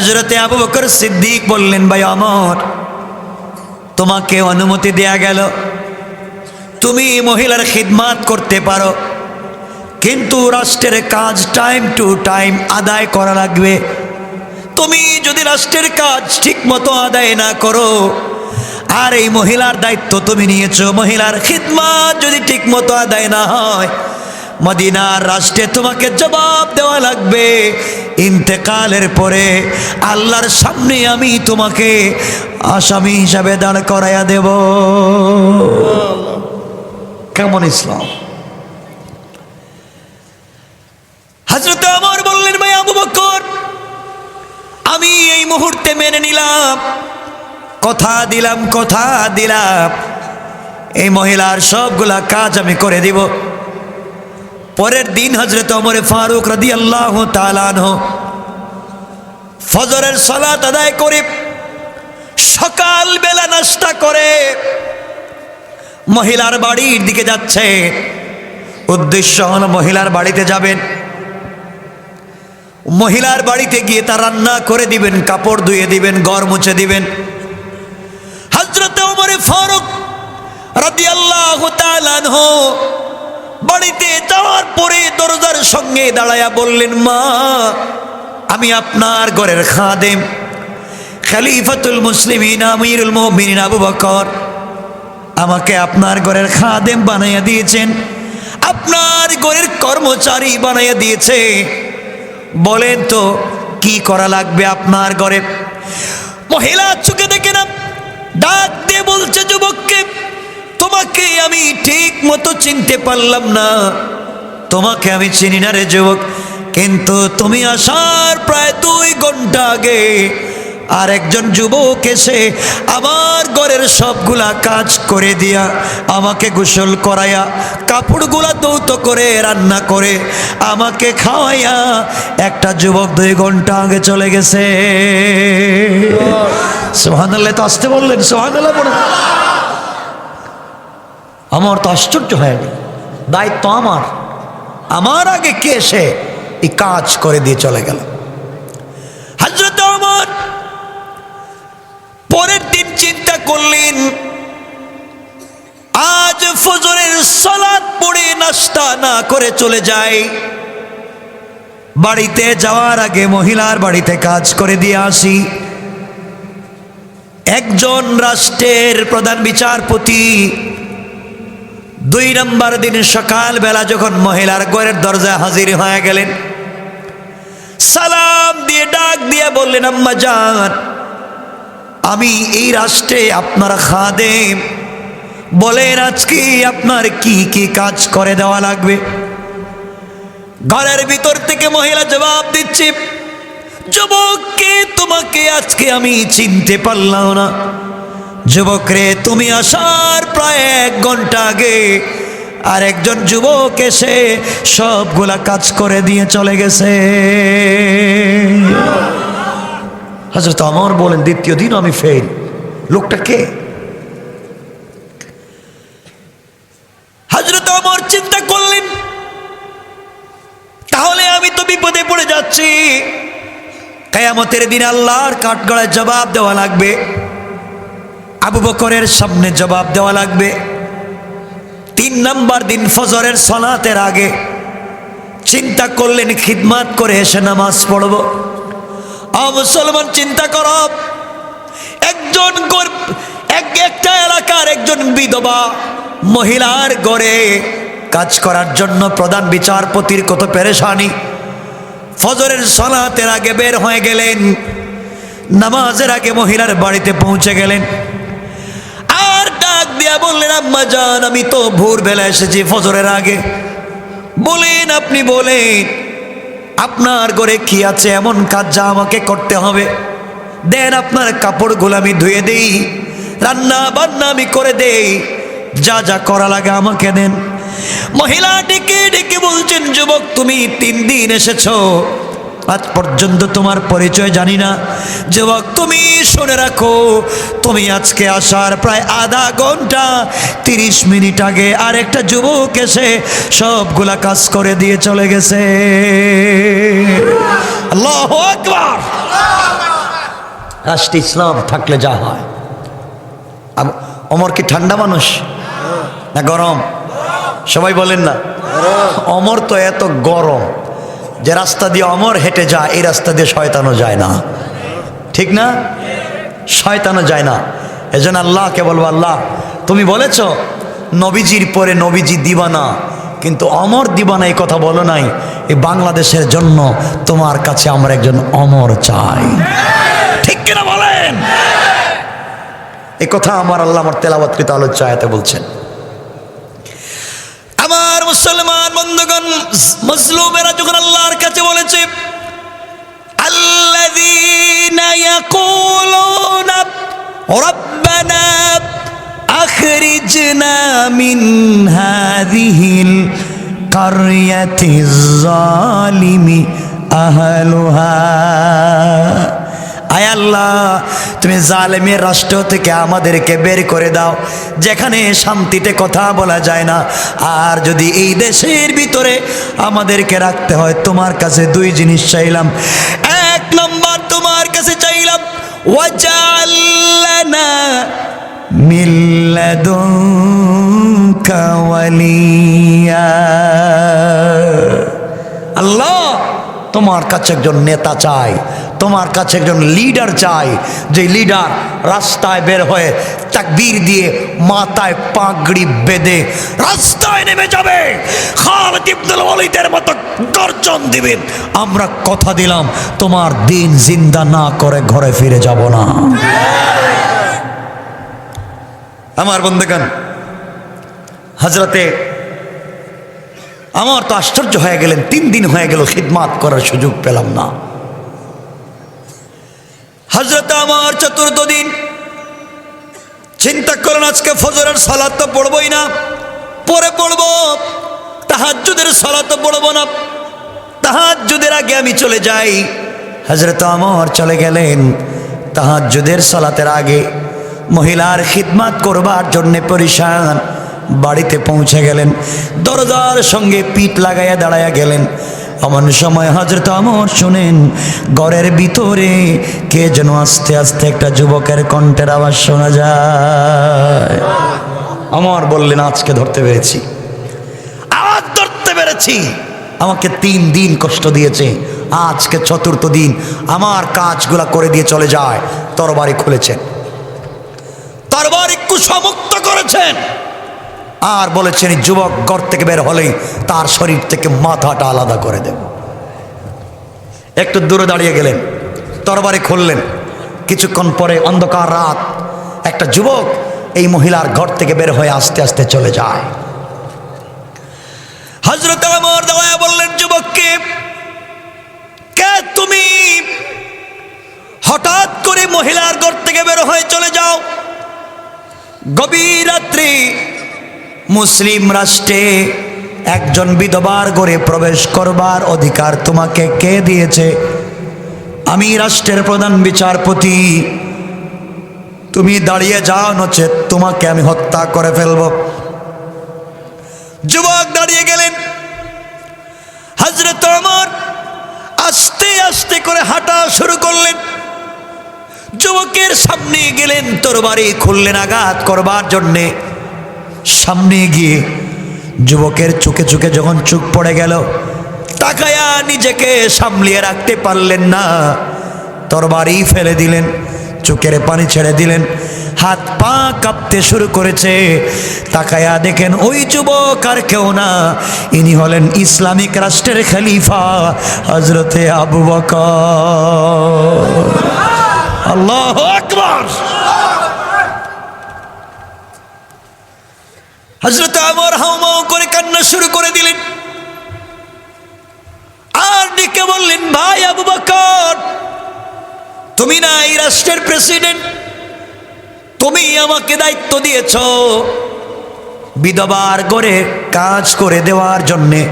হযরতে আবু বকর সিদ্দিক বললেন, ভাই ওমর, তোমাকে অনুমতি দেয়া গেল, তুমি মহিলার খিদমাত করতে পারো, কিন্তু রাষ্ট্রের কাজ টাইম টু টাইম আদায় করা লাগবে। তুমি যদি রাষ্ট্রের কাজ ঠিক মতো আদায় না করো, আর এই মহিলার দায়িত্ব তুমি নিয়েছো, মহিলার খিদমাত যদি ঠিক মতো আদায় না হয়, মদিনার রাষ্ট্রে তোমাকে জবাব দেওয়া লাগবে। ইন্তেকালের পরে আল্লাহর সামনে আমি তোমাকে আসামি হিসাবে দাঁড় করাইয়া দেব। কেমন ইসলাম! হযরত ওমর বললেন, ভাই আবু বকর, আমি এই মুহূর্তে মেনে নিলাম, কথা দিলাম, এই মহিলার সবগুলা কাজ আমি করে দিব। পরের দিন হযরত ওমর ফারুক রাদিয়াল্লাহু তাআলা আনহু ফজরের সালাত আদায় করে সকালবেলা নাস্তা করে মহিলার বাড়ির দিকে যাচ্ছে। উদ্দেশ্য হলো মহিলার বাড়িতে যাবেন, মহিলার বাড়িতে গিয়ে তার রান্না করে দিবেন, কাপড় ধুয়ে দিবেন, ঘর মুছে দিবেন। হযরত ওমর ফারুক রাদিয়াল্লাহু তাআলা আনহু বাড়িতে যাওয়ার পরে দরজার সঙ্গে দাঁড়ায়া বললেন, মা, আমি আপনার ঘরের খাদেম, খলিফাতুল মুসলিমিন আমিরুল মুমিনিন আবু বকর আমাকে আপনার ঘরের খাদেম বানাইয়া দিয়েছেন, আপনার ঘরের কর্মচারী বানাইয়া দিয়েছে। বলেন তো কি করা লাগবে আপনার ঘরে? মহিলা চোখে দেখে না, ডাক দিয়ে বলছে, যুবককে, তোমাকে আমি ঠিক মতো চিনতে পারলাম না, তোমাকে আমি চিনি না রে যুবক, কিন্তু তুমি আসার প্রায় 2 ঘন্টা আগে আর একজন যুবক এসে আমার ঘরের সবগুলা কাজ করে দিয়া, আমাকে গোসল করাইয়া, কাপড়গুলা ধৌত করে, রান্না করে আমাকে খাওয়াইয়া একটা যুবক 2 ঘন্টা আগে চলে গেছে। সুবহানাল্লাহ! তো আসতে বললেন, সুবহানাল্লাহ বলেন। আমার তো আশ্চর্য হয়ে গেল, দায়িত্ব আমার আগে কে এসে এই কাজ করে দিয়ে চলে গেল। হযরত ওমর পরের দিন চিন্তা করলেন, আজ ফজরের সালাত পড়ে নাস্তা না করে চলে যাই, বাড়িতে যাওয়ার আগে মহিলার বাড়িতে কাজ করে দিয়ে আসি। একজন রাষ্ট্রের প্রধান বিচারপতি 2 নম্বর দিন সকালবেলা যখন মহিলার ঘরের দরজায় হাজির হয়ে গেলেন, সালাম দিয়ে ডাক দিয়ে বললেন, আম্মা জান, আমি এই রাষ্ট্রে আপনার খাদেম, বলেন আজকে আপনার কি কি কাজ করে দেওয়া লাগবে। ঘরের ভিতর থেকে মহিলা জবাব দিচ্ছে, যুবককে, তোমাকে আজকে আমি চিনতে পারলাম না। যুবক রে, তুমি আসার প্রায় 1 ঘন্টা আগে আর একজন যুবক এসে সবগুলা কাজ করে দিয়ে চলে গেছে। হযরত ওমর বলেন, দ্বিতীয় দিন আমি ফেল, লোকটা কে? হযরত ওমর চিন্তা করলেন, তাহলে আমি তো বিপদে পড়ে যাচ্ছি, কিয়ামতের দিন আল্লাহর কাঠগড়ায় জবাব দেওয়া লাগবে, আবু বকরের সামনে জবাব দেওয়া লাগবে। 3 নম্বর দিন ফজরের সালাতের আগে চিন্তা করলেন, খিদমাত করে এসে নামাজ পড়ব। মুসলমান, চিন্তা করো, একটা এলাকার একজন বিধবা মহিলার ঘরে কাজ করার জন্য প্রধান বিচারপতির কত পেরেশানি। ফজরের সালাতের আগে বের হয়ে গেলেন, নামাজের আগে মহিলার বাড়িতে পৌঁছে গেলেন, আর ডাক দিয়া বললেন, আম্মা জান, আমি তো ভোরবেলা এসেছি ফজরের আগে, বলেন, আপনি বলেন আপনার ঘরে কি আছে এমন কাজ যা আমাকে করতে হবে? দেন আপনার কাপড়গুলো আমি ধুয়ে দেই, রান্না বান্না আমি করে দেই, যা যা করা লাগে আমাকে দেন। মহিলা ডেকে ডেকে বলছেন, যুবক, তুমি 3 দিন এসেছো, আজ পর্যন্ত তোমার পরিচয় জানি না। যুবক, তুমি শুনে রাখো, তুমি আজকে আসার প্রায় আধা ঘন্টা 30 মিনিট আগে আর একটা যুবক এসে সবগুলা কাজ করে দিয়ে চলে গেছে। আল্লাহু আকবার। রাষ্ট্রে ইসলাম থাকলে যা হয়। ওমর কি ঠান্ডা মানুষ না গরম? সবাই বলেন না। ওমর তো এত গরম যে রাস্তা দিয়ে ওমর হেঁটে যায়, এই রাস্তা দিয়ে শয়তানও যায় না, ঠিক না? শয়তানও যায় না। এজন্য আল্লাহকে বলবো, আল্লাহ তুমি বলেছ নবীজির পরে নবীজি দিবানা, কিন্তু অমর দিবানা এই কথা বলো নাই। এই বাংলাদেশের জন্য তোমার কাছে আমরা একজন অমর চাই, ঠিক কিনা বলেন? এই কথা আমার আল্লাহ আমার তেলাওয়াতকৃত আলোচ্য আয়াতে বলছেন। আমার মুসলমান বন্ধুগণ, মজলুমেরা যখন আল্লাহর কাছে বলেছে আল্লাযীনা ইয়াকুলুনা রাব্বানা আখরিজনা মিন হাযিহিল কারয়াতিজ যালিমি আহলুহা, আয় আল্লাহ তুমি জালেমের রাষ্ট্র থেকে আমাদেরকে বের করে দাও, যেখানে শান্তিতে কথা বলা যায় না। আর যদি এই দেশের ভিতরে আমাদেরকে রাখতে হয়, তোমার কাছে দুই জিনিস চাইলাম। এক নম্বর তোমার কাছে চাইলাম ওয়াজআল লানা মিন লাদুনকা ওয়ালিয়া, আল্লাহ তোমার কাছে একজন নেতা চাই, তোমার কাছে একজন লিডার চাই, যে লিডার রাস্তায় বের হয়ে তাকবীর দিয়ে মাথায় পাগড়ি বেঁধে রাস্তায় নেমে যাবে, খালিদ ইবনুল ওয়ালিদের মতো গর্জন দিবেন, আমরা কথা দিলাম তোমার দিন জিন্দা না করে ঘরে ফিরে যাব না। আমার বন্ধুগণ, হযরতে আমার তো আশ্চর্য হয়ে গেলেন, 3 দিন হয়ে গেল খিদমাত করার সুযোগ পেলাম না। হযরত আমার 4র্থ দিন চিন্তা করেন, আজকে ফজরের সালাত তো পড়বই না, পরে পড়ব, তাহাজ্জুদের সালাত তো পড়ব না, তাহাজ্জুদের আগে আমি চলে যাই। হযরত আমার চলে গেলেন তাহাজ্জুদের সালাতের আগে, মহিলার খিদমাত করবার জন্য পরিশান বাড়িতে পৌঁছে গেলেন, দরজার সঙ্গে পিঠ লাগাইয়া দাঁড়াইয়া গেলেন। এমন সময় হযরত আমর শুনেন ঘরের ভিতরে কে যেন আস্তে আস্তে একটা যুবকের কণ্ঠের আওয়াজ শোনা যায়। আমর বললেন, আজকে ধরতে পেরেছি, আজ ধরতে পেরেছি। আমাকে 3 দিন কষ্ট দিয়েছে, আজকে 4র্থ দিন আমার কাজগুলা করে দিয়ে চলে যায়। তরবারি খুলেছেন, তরবারি কুশমুক্ত করেছেন, আর বলেছেন যুবক ঘর থেকে বের হলেই তার শরীর থেকে মাথাটা আলাদা করে দেব। একটু দূরে দাঁড়িয়ে গেলেন, তরবারি খুললেন। কিছুক্ষণ পরে অন্ধকার রাত, একটা যুবক এই মহিলার ঘর থেকে বের হয়ে আস্তে আস্তে চলে যায়। হযরত ওমর দাঁড়ায়া বললেন, যুবককে, কে তুমি? হঠাৎ করে মহিলার ঘর থেকে বের হয়ে চলে যাও। গভীর রাত্রে মুসলিম রাষ্ট্রে একজন বিধবার ঘরে প্রবেশ করবার অধিকার তোমাকে কে দিয়েছে? আমি রাষ্ট্রের প্রধান বিচারপতি, তুমি দাঁড়িয়ে যাও, নচেত তোমাকে আমি হত্যা করে ফেলব। যুবক দাঁড়িয়ে গেলেন। হযরত ওমর আস্তে আস্তে করে হাঁটা শুরু করলেন, যুবকের সামনে গেলেন, তরবারি খুললেন আঘাত করবার জন্যে। সামনে গিয়ে যুবকের চোখে চোখে যখন চোখ পড়ে গেল, তাকায়া নিজেকে সামলিয়ে রাখতে পারলেন না, তরবারি ফেলে দিলেন, চোখের পানি ছেড়ে দিলেন, হাত পা কাঁপতে শুরু করেছে। তাকায়া দেখেন ওই যুবক আর কেউ না, ইনি হলেন ইসলামিক রাষ্ট্রের খলিফা হযরতে আবু বকর। আল্লাহু আকবার। হযরত ওমর হাউমাউ করে কান্না শুরু করে দিলেন, আর ডেকে বললেন, ভাই আবু বকর, তুমি না এই রাষ্ট্রের প্রেসিডেন্ট, তুমি আমাকে দায়িত্ব দিয়েছ বিধবার ঘরে কাজ করে দেওয়ার জন্যে।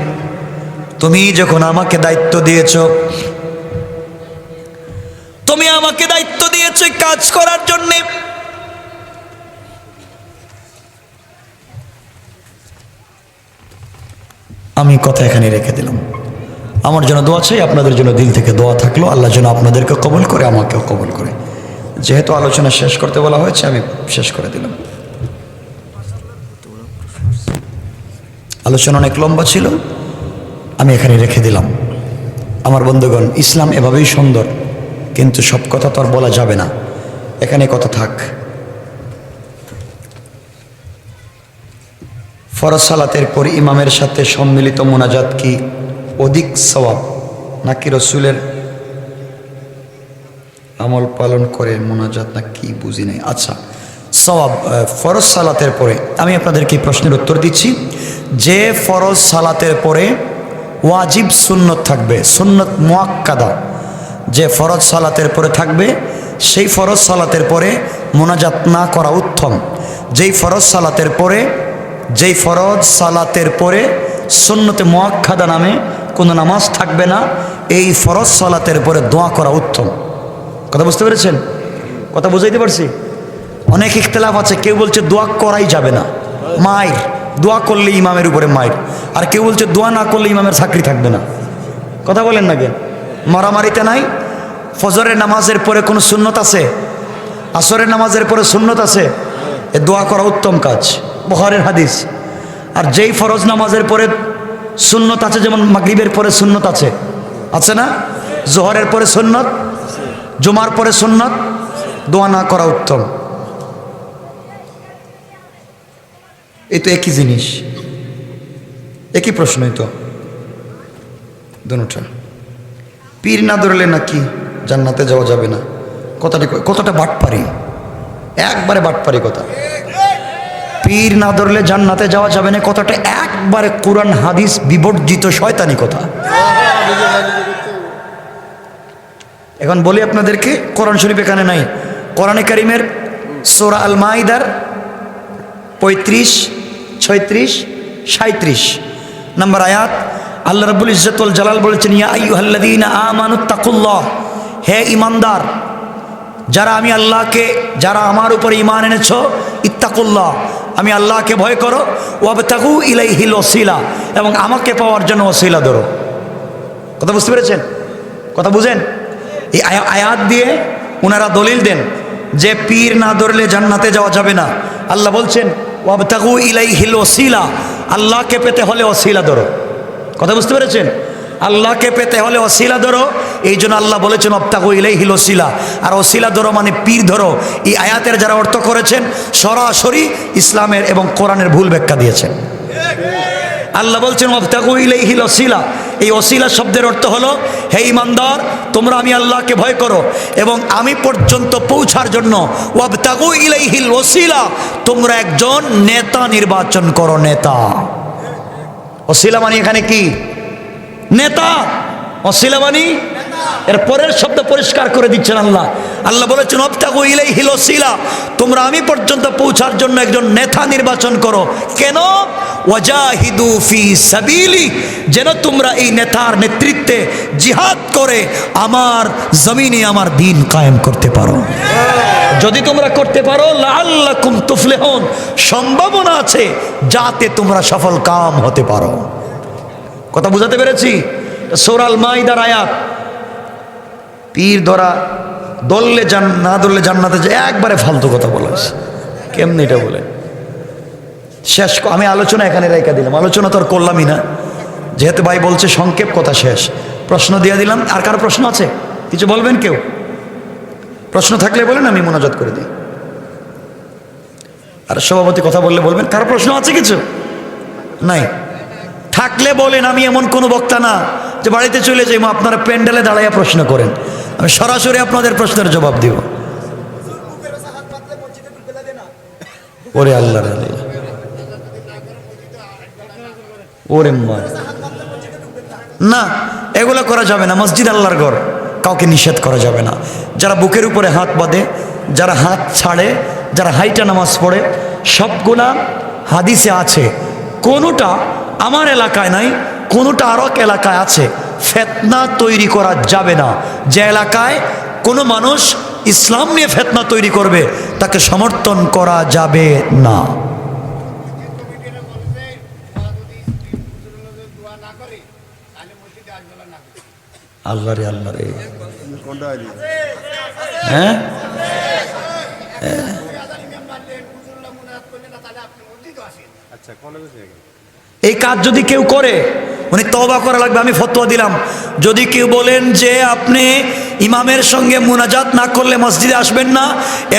তুমি যখন আমাকে দায়িত্ব দিয়েছ, তুমি আমাকে দায়িত্ব দিয়েছ কাজ করার জন্যে, আমি কথা এখানে রেখে দিলাম। আমার জন্য দোয়া চাই, আপনাদের জন্য দিল থেকে দোয়া থাকলো। আল্লাহ যেন আপনাদেরকে কবুল করে, আমাকেও কবুল করে। যেহেতু আলোচনা শেষ করতে বলা হয়েছে আমি শেষ করে দিলাম। আলোচনা অনেক লম্বা ছিল, আমি এখানে রেখে দিলাম। আমার বন্ধুগণ, ইসলাম এভাবেই সুন্দর, কিন্তু সব কথা তো আর বলা যাবে না, এখানে কথা থাক। ফরজ সালাতের পর ইমামের সাথে সম্মিলিত মোনাজাত কি অধিক সওয়াব নাকি রসুলের আমল পালন করে মোনাজাত, না কি বুঝি নাই? আচ্ছা, সওয়াব ফরজ সালাতের পরে আমি আপনাদেরকে প্রশ্নের উত্তর দিচ্ছি। যে ফরজ সালাতের পরে ওয়াজিব সুন্নত থাকবে, সুন্নত মুআক্কাদা, যে ফরজ সালাতের পরে থাকবে, সেই ফরজ সালাতের পরে মোনাজাত না করা উত্তম। যেই ফরজ সালাতের পরে সুন্নতে মুআক্কাদা নামে কোনো নামাজ থাকবে না, এই ফরজ সালাতের পরে দোয়া করা উত্তম। কথা বুঝতে পেরেছেন? কথা বুঝাইতে পারছি? অনেক ইখতিলাফ আছে, কেউ বলছে দোয়া করাই যাবে না, মায়ের দোয়া করলে ইমামের উপরে মায়ের, আর কেউ বলছে দোয়া না করলে ইমামের চাকরি থাকবে না। কথা বলেন না কেন? মারামারিতে নাই। ফজরের নামাজের পরে কোনো সুন্নত আছে? আসরের নামাজের পরে সুন্নত আছে? এ দোয়া করা উত্তম কাজ, বুখারীর হাদিস। আর যেই ফরজ নামাজের পরে সুন্নত আছে, যেমন মাগরিবের পরে সুন্নত আছে, আছে না? জোহরের পরে সুন্নত, জুমার পরে সুন্নত, দোয়া না করা উত্তম। এই তো একই জিনিস, একই প্রশ্নই তো দুটা। পীর না ধরলে নাকি জান্নাতে যাওয়া যাবে না, কতটা বাটপারি, একবারে বাটপারি কথা। পীর না ধরলে জান্নাতে যাওয়া যাবে না কথাটা একবারে কোরআন হাদিস বিবর্জিত শয়তানি কথা। এখন বলি আপনাদেরকে, কোরআন শরীফ এখানে নাই, কোরআনে কারিমের সূরা আল মাইদার 35, 36, 37 নম্বর আয়াত আল্লাহ রাব্বুল ইজ্জত ওয়াল জালাল বলেছেন, ইয়া আইয়ুহাল্লাযীনা আমানুত্তাকুল্লাহ, হে ঈমানদার যারা যারা আমার উপর ঈমান এনেছো, ইত্তাকুল্লাহ, আমি আল্লাহকে ভয় করো, ওয়াবতাগু ইলাইহিল ওয়াসিলা, এবং আমাকে পাওয়ার জন্য ওসিলা ধরো। কথা বুঝতে পেরেছেন? কথা বুঝেন? এই আয়াত দিয়ে ওনারা দলিল দেন যে পীর না ধরলে জান্নাতে যাওয়া যাবে না। আল্লাহ বলছেন ওয়াবতাগু ইলাইহিল ওয়াসিলা, আল্লাহকে পেতে হলে ওসিলা ধরো। কথা বুঝতে পেরেছেন? আল্লাহকে পেতে হলে ওসিলা ধরো, এই জন্য আল্লাহ বলেছেন ওয়াবতাগু ইলাইহিল ওসিলা। আর ওসিলা ধরো মানে পীর ধরো। এই আয়াতের যারা অর্থ করেছেন সরাসরি ইসলামের এবং কোরআনের ভুল ব্যাখ্যা দিয়েছেন। আল্লাহ বলছেন ওয়াবতাগু ইলাইহিল ওসিলা, এই ওসিলা শব্দের অর্থ হলো, হে ঈমানদার তোমরা আমি আল্লাহকে ভয় করো এবং আমি পর্যন্ত পৌঁছার জন্য ওয়াবতাগু ইলাইহিল ওসিলা, তোমরা একজন নেতা নির্বাচন করো। নেতা, ওসিলা মানে এখানে কি? নেতা। ওসিলা মানে এর পরের শব্দ পরিষ্কার করে দিচ্ছেন আল্লাহ। আল্লাহ বলেছেন ওয়াবতাগু ইলাইহিল ওসিলা, তোমরা আমি পর্যন্ত পৌঁছার জন্য একজন নেতা নির্বাচন করো। কেন? ওয়াজাহিদু ফি সাবিলি, যেন তোমরা এই নেতার নেতৃত্বে জিহাদ করে আমার জমিনে আমার দ্বীন কায়েম করতে পারো। যদি তোমরা করতে পারো, লাআল্লাকুম তুফলিহুন, সম্ভাবনা আছে যাতে তোমরা সফল কাম হতে পারো। কথা বুঝাতে পেরেছি? সূরা আল মাইদার আয়াত। পীর ধরা ধরলে না ধরলে জান্নাতে যায়, একবারে ফালতু কথা বলা হয়েছে। কেমনি এটা বলে শেষ? আমি আলোচনা এখানে রেখে দিলাম, আলোচনা তো আর করলামই না, যেহেতু ভাই বলছে সংক্ষেপ, কথা শেষ। প্রশ্ন দিয়ে দিলাম। আর কারো প্রশ্ন আছে? কিছু বলবেন কেউ? প্রশ্ন থাকলে বলেন, আমি মোনাজাত করে দিই। আর সভাপতি কথা বললে বলবেন। কারো প্রশ্ন আছে? কিছু নাই থাকলে বলেন। আমি এমন কোনো বক্তা না যে বাড়িতে চলে যাই আপনারা প্যান্ডেলে দাঁড়াইয়া প্রশ্ন করেন, আমি সরাসরি আপনাদের প্রশ্নের জবাব দিব। ওরে আল্লাহ রে আল্লাহ, ওরে মা, না এগুলো করা যাবে না। মসজিদ আল্লাহর ঘর, কাউকে নিষেধ করা যাবে না। যারা বুকের উপরে হাত বাঁধে, যারা হাত ছাড়ে, যারা হাইটা নামাজ পড়ে, সবগুলা হাদিসে আছে। কোনোটা আমার এলাকায় নাই, কোনোটা আরো এক এলাকায় আছে। ফিতনা তৈরি করা যাবে না। যে এলাকায় কোনো মানুষ ইসলাম নিয়ে ফিতনা তৈরি করবে তাকে সমর্থন করা যাবে না। আল্লাহ রে আল্লাহ রে, হ্যাঁ এই কাজ যদি কেউ করে উনি তওবা করা লাগবে। আমি ফতোয়া দিলাম, যদি কেউ বলেন যে আপনি ইমামের সঙ্গে মুনাজাত না করলে মসজিদে আসবেন না,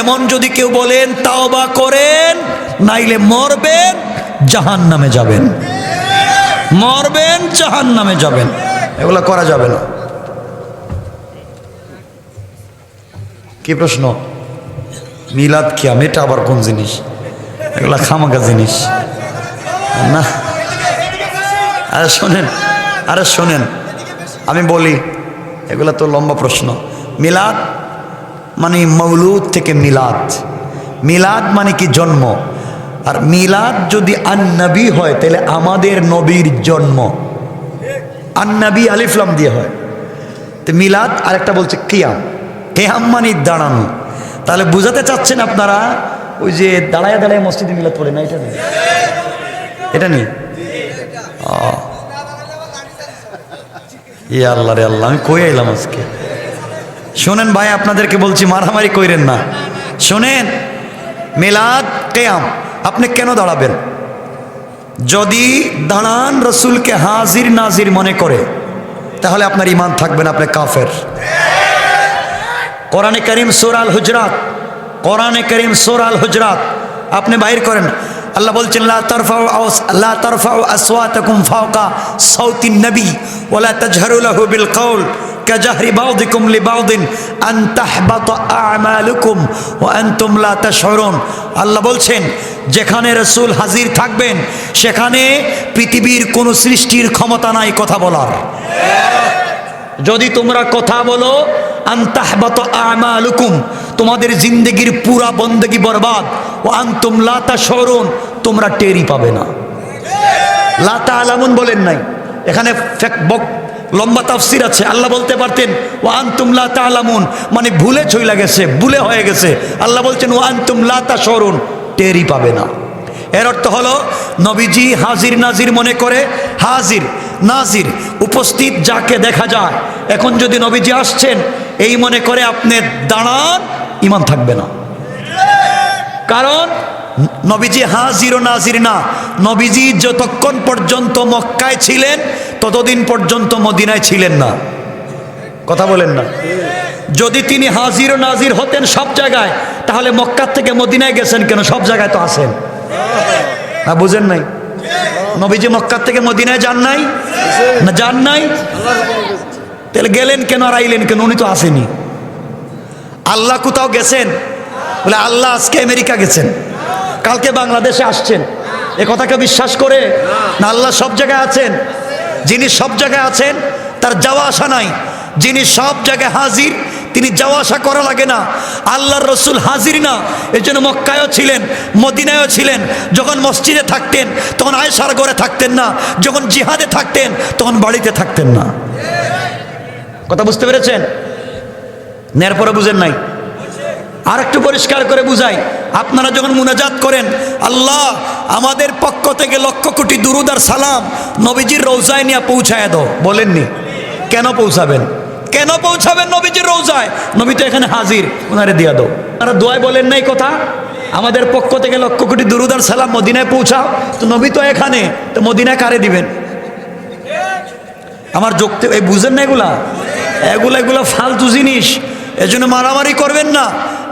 এমন যদি কেউ বলেন তওবা করেন, নাইলে মরবেন জাহান্নামে যাবেন, মরবেন জাহান্নামে যাবেন, এগুলা করা যাবে না। কি প্রশ্ন? মিলাদ কিয়াম এটা আবার কোন জিনিস? এগুলা খামাকা জিনিস না। আরে শোনেন আমি বলি, এগুলা তো লম্বা প্রশ্ন। মিলাদ মানে মৌলুদ থেকে মিলাদ, মিলাদ মানে কি জন্ম, আর মিলাদ যদি আন-নবী হয় তাহলে আমাদের নবীর জন্ম, আন-নবী আলিফ লাম দিয়ে হয়। তো মিলাদ আরেকটা বলছে কিয়াম, কিয়াম মানে দাঁড়ানো। তাহলে বুঝাতে চাচ্ছেন আপনারা ওই যে দাঁড়ায় দাঁড়ায় মসজিদে মিলাদ পড়ে না, এটা নেই, এটা নেই। ইয়ে আল্লাহ রে আল্লাহ, আমি কই এলাম আজকে। শোনেন ভাই, আপনাদেরকে বলছি মারামারি কইরেন না। শোনেন, মিলাদ কিয়াম আপনি কেন দাঁড়াবেন? যদি দাঁড়ান রসুলকে হাজির নাজির মনে করে, তাহলে আপনার ঈমান থাকবে না, আপনি কাফের। কোরআনে কারীম সূরা আল হুজরাত, কোরআনে কারীম সূরা আল হুজরাত আপনি বাইর করেন, আল্লাহ বলছেন লা তারফাউ আসওয়াতাকুম ফাওকা সাউতিন নবী ওয়া লা তাজহারু লাহু বিল কওল কাজাহরি বাউদিকুম লিবাউদিন আন তাহবাতা আ'মালুকুম ওয়া আনতুম লা তাশউরুন। আল্লাহ বলছেন যেখানে রাসূল হাজির থাকবেন সেখানে পৃথিবীর কোন সৃষ্টির ক্ষমতা নাই কথা বলার। যদি তোমরা কথা বলো আন তাহবাতা আ'মালুকুম, তোমাদের জিন্দেগির পুরা বন্দেগি বরবাদ। ওয়া আনতুম লা তাশউরুন, তোমরা টেরই পাবে না। লা তা'লামুন বলেন নাই, এখানে লম্বা তাফসির আছে। আল্লাহ বলতে পারতেন ওয়া আনতুম লা তা'লামুন, মানে ভুলে চইলা গেছে, ভুলে হয়ে গেছে। আল্লাহ বলছেন ওয়া আনতুম লা তাশউরুন, টেরই পাবে না। এর অর্থ হলো নবীজি হাজির নাজির মনে করে, হাজির নাজির উপস্থিত যাকে দেখা যায়। এখন যদি নবীজি আসছেন এই মনে করে আপনি দাঁড়ান, ঈমান থাকবে না। কারণ নবীজি হাজির ও নাজির না, নবীজি যতক্ষণ পর্যন্ত মক্কায় ছিলেন ততদিন পর্যন্ত মদিনায় ছিলেন না। কথা বলেন না। যদি তিনি হাজির ও নাজির হতেন সব জায়গায়, তাহলে মক্কা থেকে মদিনায় গেছেন কেন? সব জায়গায় তো আছেন না, বুঝেন নাই? নবীজি মক্কা থেকে মদিনায় যান নাই না, যান নাই, তাহলে গেলেন কেন আর আইলেন কেন? উনি তো আসেনি। আল্লাহ কোথাও গেছেন বলে আল্লাহ আজকে আমেরিকা গেছেন, কালকে বাংলাদেশে আসছেন, এ কথাকে বিশ্বাস করে না? আল্লাহ সব জায়গায় আছেন। যিনি সব জায়গায় আছেন তার যাওয়া আসা নাই। যিনি সব জায়গায় হাজির তিনি যাওয়া আসা করা লাগে না। আল্লাহর রসুল হাজির না, এই জন্য মক্কায়ও ছিলেন, মদিনায়ও ছিলেন। যখন মসজিদে থাকতেন তখন আয়েশার ঘরে থাকতেন না, যখন জিহাদে থাকতেন তখন বাড়িতে থাকতেন না। কথা বুঝতে পেরেছেন? এরপরে বুঝেন নাই? আর একটু পরিষ্কার করে বুঝাই। আপনারা যখন মুনাজাত করেন, আল্লাহ আমাদের পক্ষ থেকে লক্ষ কোটি দুরুদ আর সালাম নবীজির রওজায় নিয়ে পৌঁছায় দাও, বলেননি? কেন পৌঁছাবেন? কেন পৌঁছাবেন নবীজির রওজায়? নবী তো এখানে হাজির, ওনারে দিয়া দাও। আপনারা দোয়ায় বলেন নাই কথা, আমাদের পক্ষ থেকে লক্ষ কোটি দুরুদ আর সালাম মদিনায় পৌঁছাও? তো নবী তো এখানে, তো মদিনায় কারে দিবেন? আমার যুক্তি এই বুঝেন না? এগুলা ফালতু জিনিস। এজন্য মারামারি করবেন না,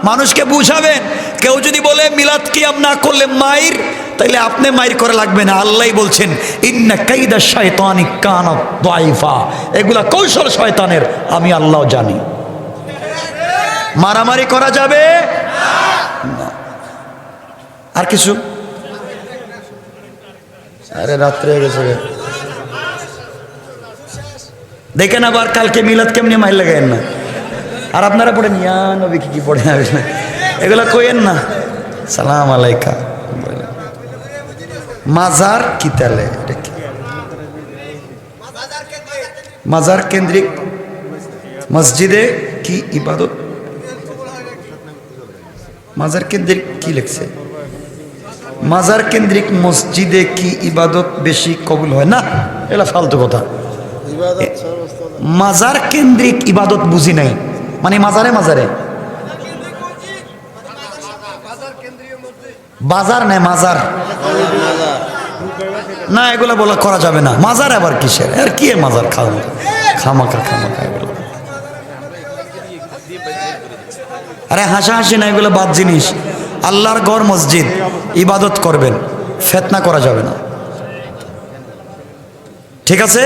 মানুষকে বুঝাবেন। কেউ যদি বলে মিলাদ কিয়াম না করলে মাইর, তাইলে আপনি মাইর করা লাগবে না। আল্লাহই বলছেন ইন্না কাইদা শাইতানি কানা দাইফা, এগুলা কৌশল শয়তানের, আমি আল্লাহ জানি। মারামারি করা যাবে না। আর কিছু? আরে রাত্রে হয়ে গেছে, দেখেন আবার কালকে মিলাদ কেমনি মাইর লাগাইন না। আর আপনারা পড়েন ইয়া নবী কি পড়ে না, এগুলা কইেন না। সালাম আলাইকা মাজার কি? তাহলে মাজার কেন্দ্রিক মসজিদে কি ইবাদত? মাজার কেন্দ্রিক কি লিখছে? মাজার কেন্দ্রিক মসজিদে কি ইবাদত বেশি কবুল হয় না? এগুলা ফালতু কথা। মাজার কেন্দ্রিক ইবাদত বুঝি নাই, মানে মাজারে মাজারে বাজার নেই মাজার না, এগুলো বলা করা যাবে না। মাজার আবার কিসের, আর কি মাজার খামাকা এগুলো। আরে হাসাহাসি না, এগুলো বাদ জিনিস। আল্লাহর ঘর মসজিদ, ইবাদত করবেন, ফিতনা করা যাবে না, ঠিক আছে?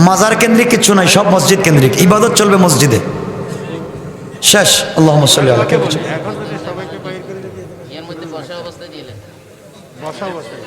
মাজার কেন্দ্রিক কিছু নাই, সব মসজিদ কেন্দ্রিক, ইবাদত চলবে মসজিদে, শেষ। আল্লাহুম্মা সাল্লি আলা। কে বলছে? এর মধ্যে বসা অবস্থায় দিলেন। বসা অবস্থায়